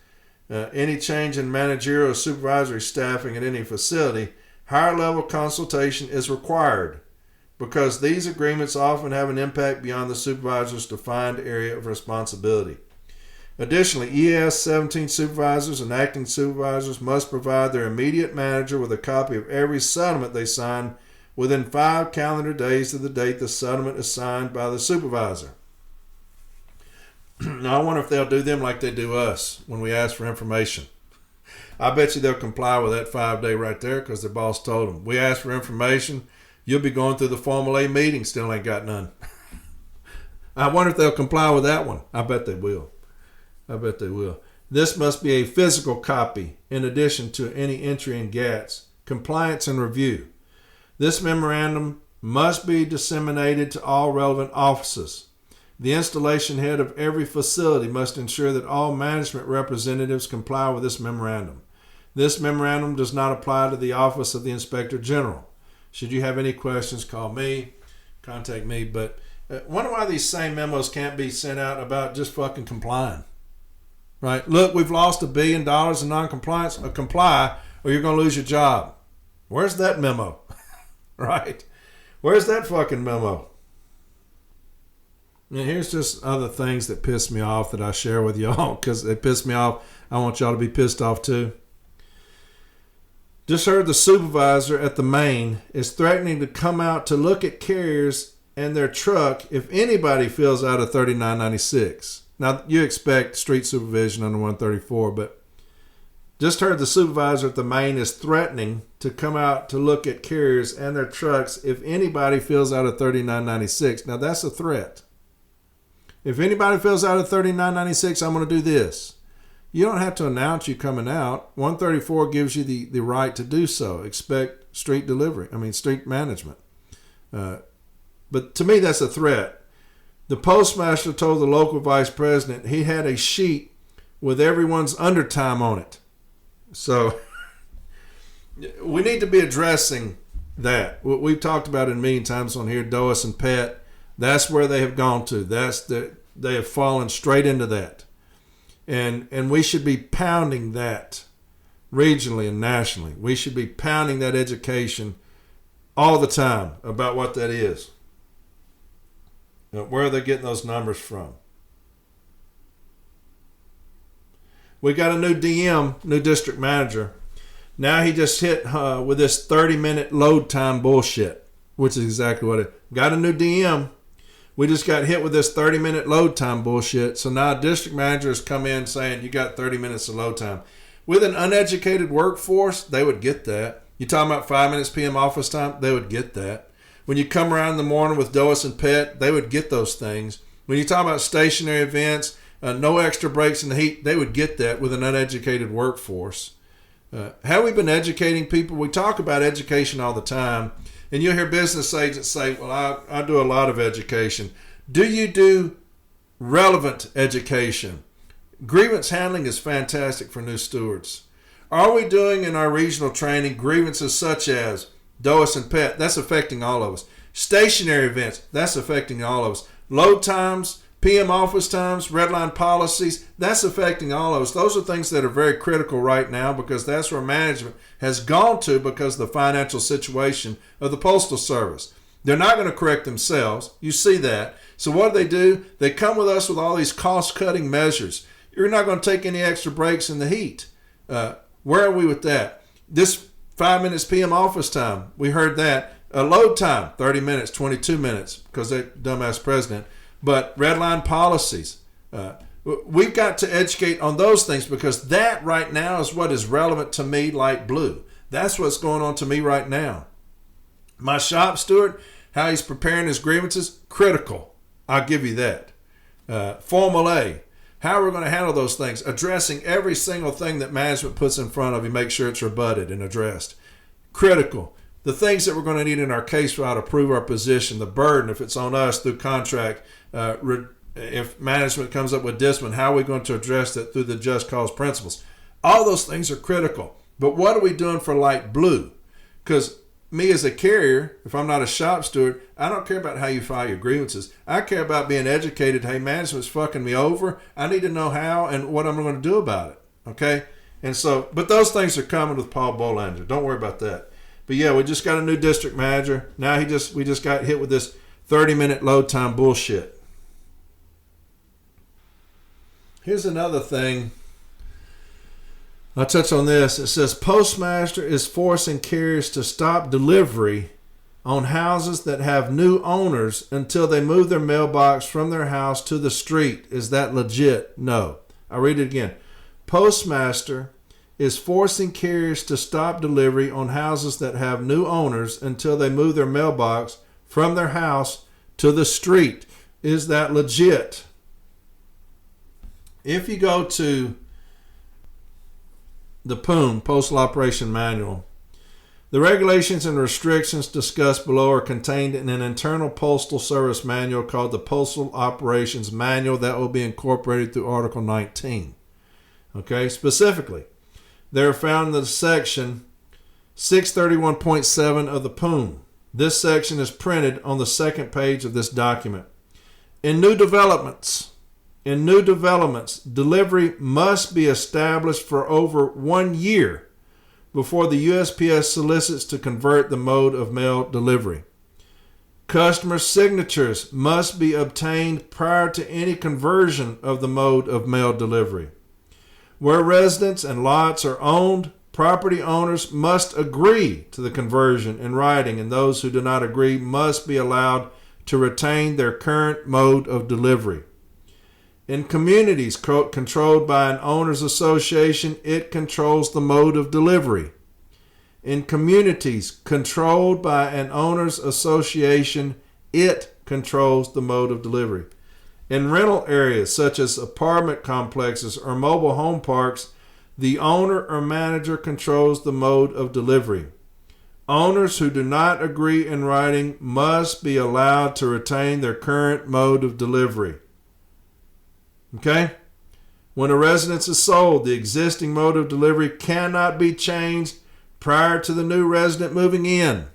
any change in managerial or supervisory staffing at any facility, higher level consultation is required because these agreements often have an impact beyond the supervisor's defined area of responsibility. Additionally, EAS 17 supervisors and acting supervisors must provide their immediate manager with a copy of every settlement they sign within 5 calendar days of the date the settlement is signed by the supervisor. Now, I wonder if they'll do them like they do us when we ask for information. I bet you they'll comply with that 5-day right there because their boss told them. We ask for information, you'll be going through the Formal A meeting, still ain't got none. I wonder if they'll comply with that one. I bet they will. I bet they will. This must be a physical copy in addition to any entry in GATS. Compliance and review. This memorandum must be disseminated to all relevant offices. The installation head of every facility must ensure that all management representatives comply with this memorandum. This memorandum does not apply to the Office of the Inspector General. Should you have any questions, call me, contact me. But wonder why these same memos can't be sent out about just fucking complying. Right? Look, we've lost $1 billion in non-compliance. Comply or you're going to lose your job. Where's that memo? Right? Where's that fucking memo? And here's just other things that piss me off that I share with y'all because they piss me off. I want y'all to be pissed off too. Just heard the supervisor at the main is threatening to come out to look at carriers and their truck if anybody fills out of 3996. Now, you expect street supervision under 134, but just heard the supervisor at the main is threatening to come out to look at carriers and their trucks if anybody fills out of 3996. Now, that's a threat. If anybody fills out of 3996, I'm going to do this. You don't have to announce you coming out. 134 gives you the right to do so. Expect street management. But to me, that's a threat. The postmaster told the local vice president he had a sheet with everyone's undertime on it. So we need to be addressing that. What we've talked about in many times on here, Dois and Pet, that's where they have gone to. They have fallen straight into that. And we should be pounding that regionally and nationally. We should be pounding that education all the time about what that is. Where are they getting those numbers from? We got a new DM, new district manager. Now he just hit with this 30-minute load time bullshit, which is exactly what it. Got a new DM. We just got hit with this 30-minute load time bullshit. So now a district manager has come in saying you got 30 minutes of load time. With an uneducated workforce, they would get that. You talking about 5 minutes PM office time? They would get that. When you come around in the morning with Dois and Pet, they would get those things. When you talk about stationary events, no extra breaks in the heat, they would get that with an uneducated workforce. Have we been educating people? We talk about education all the time, and you'll hear business agents say, well, I do a lot of education. Do you do relevant education? Grievance handling is fantastic for new stewards. Are we doing in our regional training grievances such as Dois and Pet? That's affecting all of us. Stationary events, that's affecting all of us. Load times, PM office times, red line policies, that's affecting all of us. Those are things that are very critical right now because that's where management has gone to because of the financial situation of the Postal Service. They're not going to correct themselves. You see that. So what do? They come with us with all these cost-cutting measures. You're not going to take any extra breaks in the heat. Where are we with that? This 5 minutes PM office time, we heard that. Load time, 30 minutes, 22 minutes, because that dumbass president. But red line policies, we've got to educate on those things because that right now is what is relevant to me, light blue. That's what's going on to me right now. My shop steward, how he's preparing his grievances, critical. I'll give you that. Formal A, how are we going to handle those things? Addressing every single thing that management puts in front of you, make sure it's rebutted and addressed. Critical. The things that we're going to need in our case file to prove our position, the burden, if it's on us through contract, if management comes up with discipline, how are we going to address that through the just cause principles? All those things are critical. But what are we doing for light blue? Because me as a carrier, if I'm not a shop steward, I don't care about how you file your grievances. I care about being educated. Hey, management's fucking me over. I need to know how and what I'm going to do about it. Okay? And so, but those things are coming with Paul Bolanger. Don't worry about that. But yeah, we just got a new district manager. Now we just got hit with this 30-minute load time bullshit. Here's another thing. I'll touch on this. It says Postmaster is forcing carriers to stop delivery on houses that have new owners until they move their mailbox from their house to the street. Is that legit? No. I'll read it again. Postmaster is forcing carriers to stop delivery on houses that have new owners until they move their mailbox from their house to the street. Is that legit? If you go to the POOM, Postal Operation Manual, the regulations and restrictions discussed below are contained in an internal Postal Service manual called the Postal Operations Manual that will be incorporated through Article 19. Okay, specifically, they're found in the section 631.7 of the POOM. This section is printed on the second page of this document. In new developments, delivery must be established for over 1 year before the USPS solicits to convert the mode of mail delivery. Customer signatures must be obtained prior to any conversion of the mode of mail delivery. Where residents and lots are owned, property owners must agree to the conversion in writing, and those who do not agree must be allowed to retain their current mode of delivery. In communities controlled by an owners association, it controls the mode of delivery. In communities controlled by an owners association, it controls the mode of delivery. In rental areas such as apartment complexes or mobile home parks, the owner or manager controls the mode of delivery. Owners who do not agree in writing must be allowed to retain their current mode of delivery. Okay? When a residence is sold, the existing mode of delivery cannot be changed prior to the new resident moving in.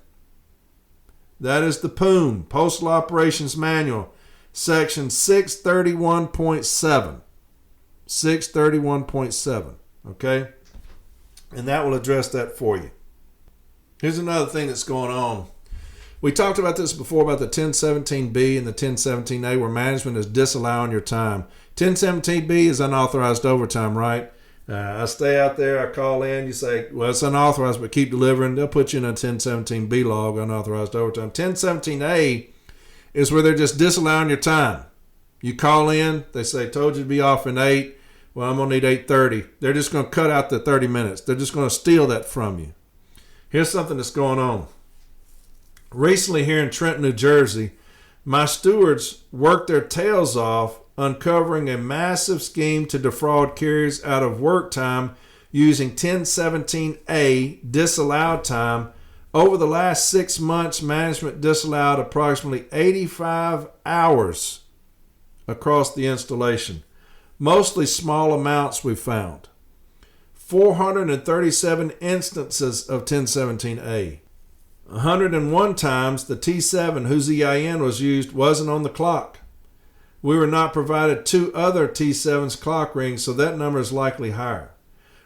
That is the POOM, Postal Operations Manual, section 631.7. 631.7. Okay? And that will address that for you. Here's another thing that's going on. We talked about this before about the 1017B and the 1017A where management is disallowing your time. 1017B is unauthorized overtime, right? I stay out there, I call in, you say, well, it's unauthorized, but keep delivering. They'll put you in a 1017B log, unauthorized overtime. 1017A is where they're just disallowing your time. You call in, they say, told you to be off in 8. Well, I'm going to need 8:30. They're just going to cut out the 30 minutes. They're just going to steal that from you. Here's something that's going on. Recently here in Trenton, New Jersey, my stewards worked their tails off uncovering a massive scheme to defraud carriers out of work time using 1017A disallowed time. Over the last 6 months, management disallowed approximately 85 hours across the installation. Mostly small amounts we found. 437 instances of 1017A. 101 times the T7 whose EIN was used wasn't on the clock. We were not provided 2 other T7's clock rings, so that number is likely higher.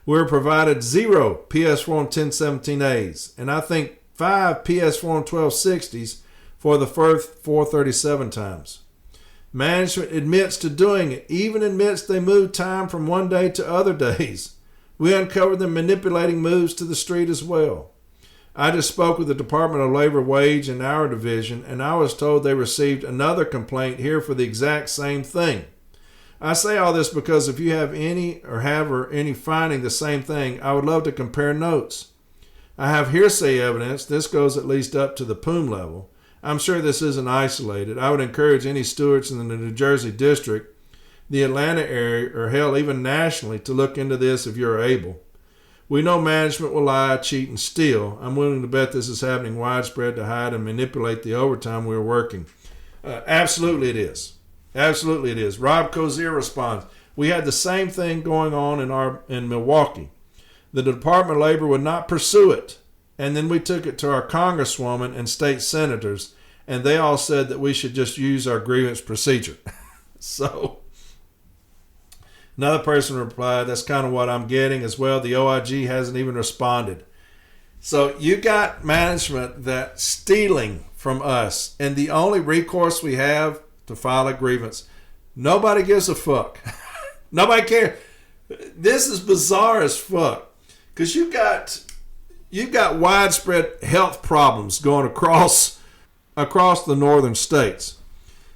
We were provided 0 PS4 and 1017As, and I think 5 PS4 and 1260s for the first 437 times. Management admits to doing it, even admits they moved time from one day to other days. We uncovered them manipulating moves to the street as well. I just spoke with the Department of Labor Wage and Hour Division, and I was told they received another complaint here for the exact same thing. I say all this because if you have any finding the same thing, I would love to compare notes. I have hearsay evidence. This goes at least up to the POOM level. I'm sure this isn't isolated. I would encourage any stewards in the New Jersey district, the Atlanta area, or hell, even nationally, to look into this if you're able. We know management will lie, cheat, and steal. I'm willing to bet this is happening widespread to hide and manipulate the overtime we're working. Absolutely it is. Absolutely it is. Rob Cozier responds, we had the same thing going on in Milwaukee. The Department of Labor would not pursue it. And then we took it to our congresswoman and state senators, and they all said that we should just use our grievance procedure. So, another person replied, that's kind of what I'm getting as well. The OIG hasn't even responded. So, you got management that's stealing from us, and the only recourse we have to file a grievance. Nobody gives a fuck. Nobody cares. This is bizarre as fuck. Because you've got widespread health problems going across the northern states.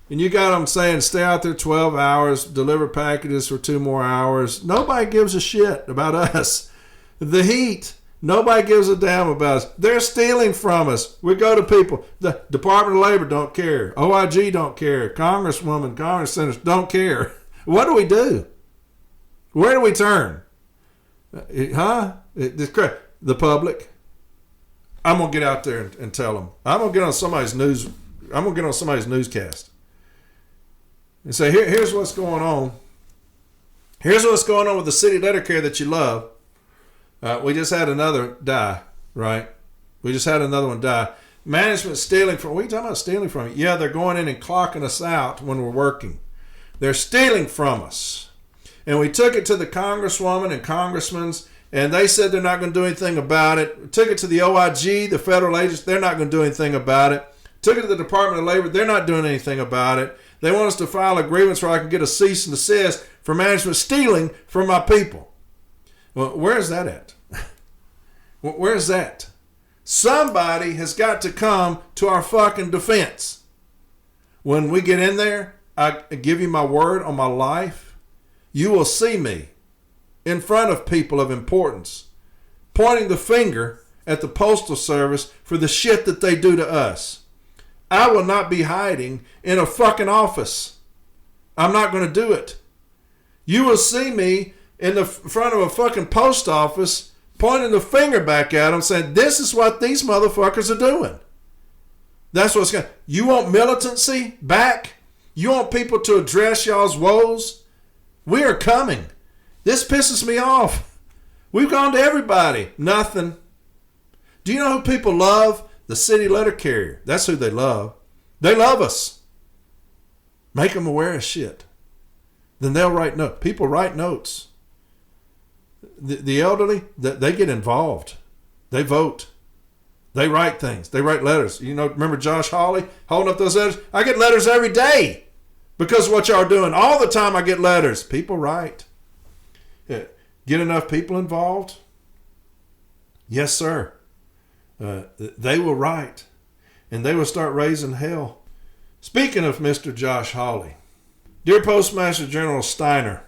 And you got them saying stay out there 12 hours, deliver packages for 2 more hours. Nobody gives a shit about us. The heat, nobody gives a damn about us. They're stealing from us. We go to people. The Department of Labor don't care. OIG don't care. Congresswoman, Congress senators don't care. What do we do? Where do we turn? The public. I'm going to get out there and tell them. I'm going to get on somebody's news. I'm going to get on somebody's newscast and say, here's what's going on. Here's what's going on with the city letter carrier that you love. We just had another die, right? We just had another one die. Management stealing from, what are you talking about stealing from? Yeah, they're going in and clocking us out when we're working. They're stealing from us. And we took it to the congresswoman and congressmen's, and they said they're not going to do anything about it. We took it to the OIG, the federal agents, they're not going to do anything about it. Took it to the Department of Labor, they're not doing anything about it. They want us to file a grievance where I can get a cease and desist for management stealing from my people. Well, where is that at? Where is that? Somebody has got to come to our fucking defense. When we get in there, I give you my word on my life, you will see me in front of people of importance, pointing the finger at the Postal Service for the shit that they do to us. I will not be hiding in a fucking office. I'm not going to do it. You will see me in the front of a fucking post office pointing the finger back at them saying, this is what these motherfuckers are doing. That's what's going to... You want militancy back? You want people to address y'all's woes? We are coming. This pisses me off. We've gone to everybody. Nothing. Do you know who people love? The city letter carrier. That's who they love. They love us. Make them aware of shit. Then they'll write notes. People write notes. The elderly, they get involved. They vote. They write things. They write letters. You know, remember Josh Hawley holding up those letters? I get letters every day because of what y'all are doing. All the time I get letters. People write. Get enough people involved? Yes, sir. They will write. And they will start raising hell. Speaking of Mr. Josh Hawley, dear Postmaster General Steiner,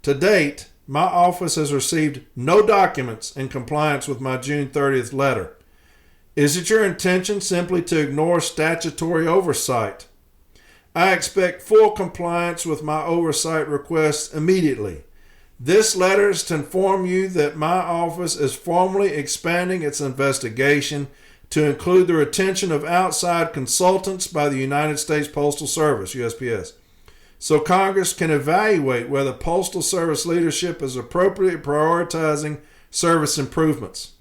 to date, my office has received no documents in compliance with my June 30th letter. Is it your intention simply to ignore statutory oversight? I expect full compliance with my oversight requests immediately. This letter is to inform you that my office is formally expanding its investigation to include the retention of outside consultants by the United States Postal Service, USPS, so Congress can evaluate whether Postal Service leadership is appropriately prioritizing service improvements.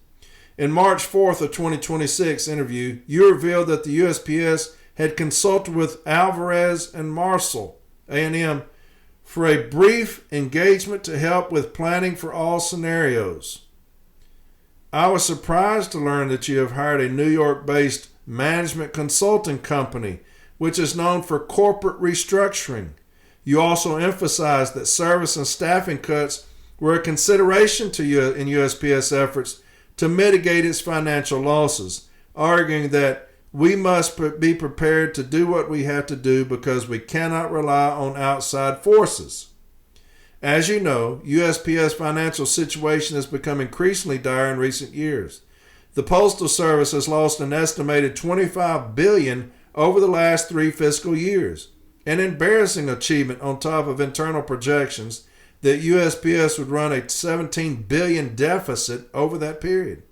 In March 4th of 2026 interview, you revealed that the USPS had consulted with Alvarez and Marshall A&M for a brief engagement to help with planning for all scenarios. I was surprised to learn that you have hired a New York-based management consulting company, which is known for corporate restructuring. You also emphasized that service and staffing cuts were a consideration to you in USPS efforts to mitigate its financial losses, arguing that we must be prepared to do what we have to do because we cannot rely on outside forces. As you know, USPS financial situation has become increasingly dire in recent years. The Postal Service has lost an estimated $25 billion over the last 3 fiscal years, an embarrassing achievement on top of internal projections that USPS would run a $17 billion deficit over that period.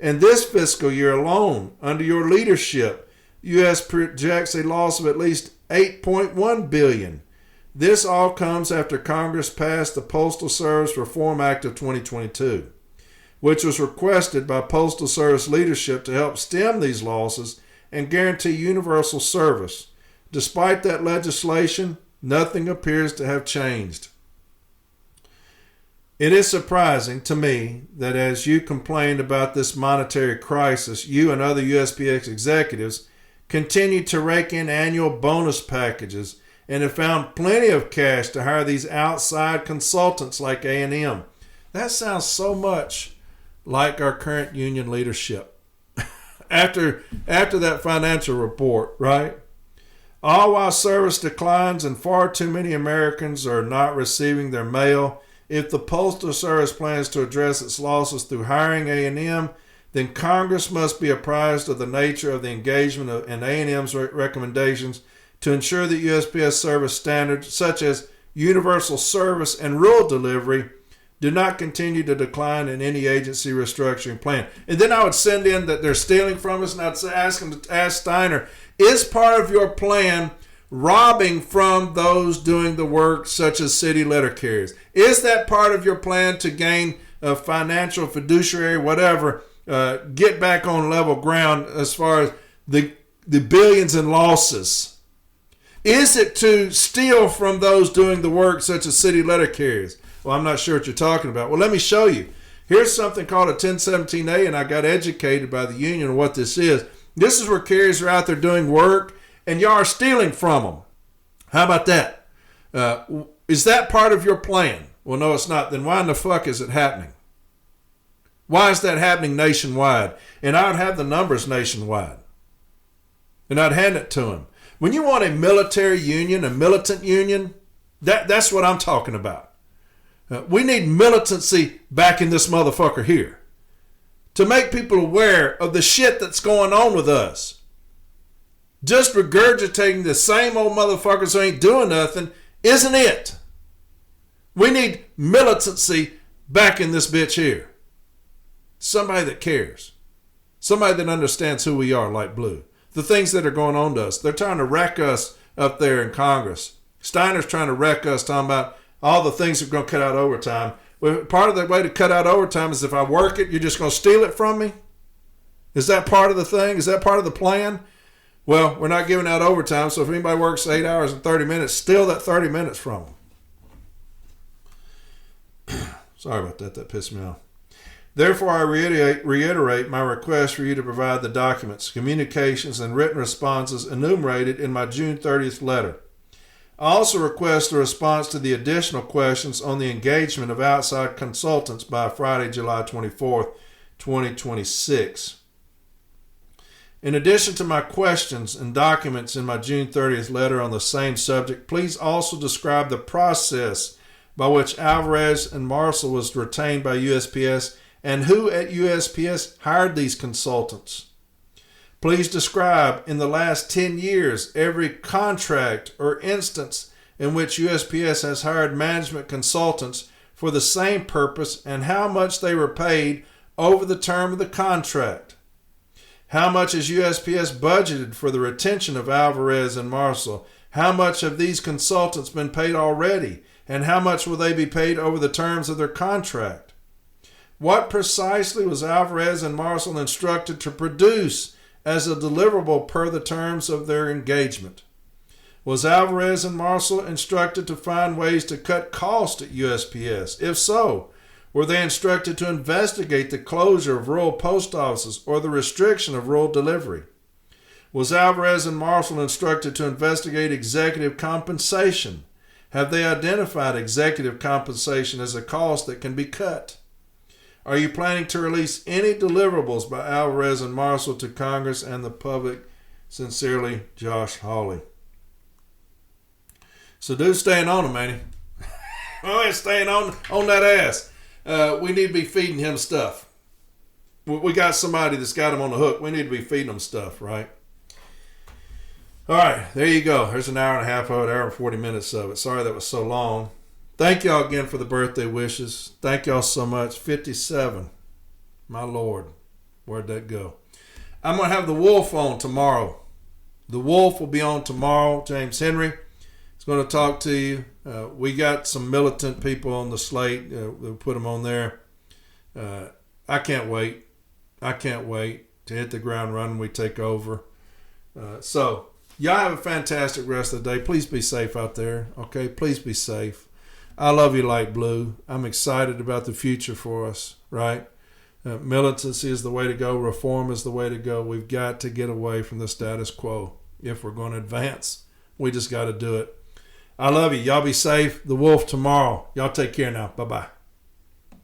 And this fiscal year alone, under your leadership, US projects a loss of at least $8.1 billion. This all comes after Congress passed the Postal Service Reform Act of 2022, which was requested by Postal Service leadership to help stem these losses and guarantee universal service. Despite that legislation, nothing appears to have changed. It is surprising to me that as you complained about this monetary crisis, you and other USPS executives continue to rake in annual bonus packages and have found plenty of cash to hire these outside consultants like A&M. That sounds so much like our current union leadership. after that financial report, right? All while service declines and far too many Americans are not receiving their mail. If the Postal Service plans to address its losses through hiring A&M, then Congress must be apprised of the nature of the engagement and A&M's recommendations to ensure that USPS service standards such as universal service and rural delivery do not continue to decline in any agency restructuring plan. And then I would send in that they're stealing from us, and I'd ask Steiner, is part of your plan robbing from those doing the work such as city letter carriers? Is that part of your plan to gain financial, fiduciary, whatever, get back on level ground as far as the billions in losses? Is it to steal from those doing the work such as city letter carriers? Well, I'm not sure what you're talking about. Well, let me show you. Here's something called a 1017A, and I got educated by the union on what this is. This is where carriers are out there doing work, and y'all are stealing from them. How about that? Is that part of your plan? Well, no, it's not. Then why in the fuck is it happening? Why is that happening nationwide? And I would have the numbers nationwide. And I'd hand it to them. When you want a military union, a militant union, that's what I'm talking about. We need militancy back in this motherfucker here to make people aware of the shit that's going on with us. Just regurgitating the same old motherfuckers who ain't doing nothing isn't it. We need militancy back in this bitch here. Somebody that cares. Somebody that understands who we are like Blue. The things that are going on to us. They're trying to wreck us up there in Congress. Steiner's trying to wreck us, talking about all the things that are going to cut out overtime. Well, part of the way to cut out overtime is if I work it, you're just going to steal it from me? Is that part of the thing? Is that part of the plan? Well, we're not giving out overtime, so if anybody works 8 hours and 30 minutes, steal that 30 minutes from them. Sorry about that. That pissed me off. Therefore, I reiterate my request for you to provide the documents, communications, and written responses enumerated in my June 30th letter. I also request a response to the additional questions on the engagement of outside consultants by Friday, July 24th, 2026. In addition to my questions and documents in my June 30th letter on the same subject, please also describe the process by which Alvarez and Marshall was retained by USPS and who at USPS hired these consultants. Please describe in the last 10 years every contract or instance in which USPS has hired management consultants for the same purpose and how much they were paid over the term of the contract. How much has USPS budgeted for the retention of Alvarez and Marshall? How much have these consultants been paid already? And how much will they be paid over the terms of their contract? What precisely was Alvarez and Marshall instructed to produce as a deliverable per the terms of their engagement? Was Alvarez and Marshall instructed to find ways to cut costs at USPS? If so, were they instructed to investigate the closure of rural post offices or the restriction of rural delivery? Was Alvarez and Marshall instructed to investigate executive compensation? Have they identified executive compensation as a cost that can be cut? Are you planning to release any deliverables by Alvarez and Marshall to Congress and the public? Sincerely, Josh Hawley. So dude's staying on him, man. Oh, he's staying on that ass. We need to be feeding him stuff. We got somebody that's got him on the hook. We need to be feeding him stuff, right? All right, there you go. There's an hour and a half of it, hour and 40 minutes of it. Sorry that was so long. Thank y'all again for the birthday wishes. Thank y'all so much. 57. My Lord. Where'd that go? I'm going to have the Wolf on tomorrow. The Wolf will be on tomorrow. James Henry is going to talk to you. We got some militant people on the slate. We'll put them on there. I can't wait. I can't wait to hit the ground running. We take over. So, y'all have a fantastic rest of the day. Please be safe out there. Okay? Please be safe. I love you, Light Blue. I'm excited about the future for us, right? Militancy is the way to go. Reform is the way to go. We've got to get away from the status quo. If we're going to advance, we just got to do it. I love you. Y'all be safe. The Wolf tomorrow. Y'all take care now. Bye-bye.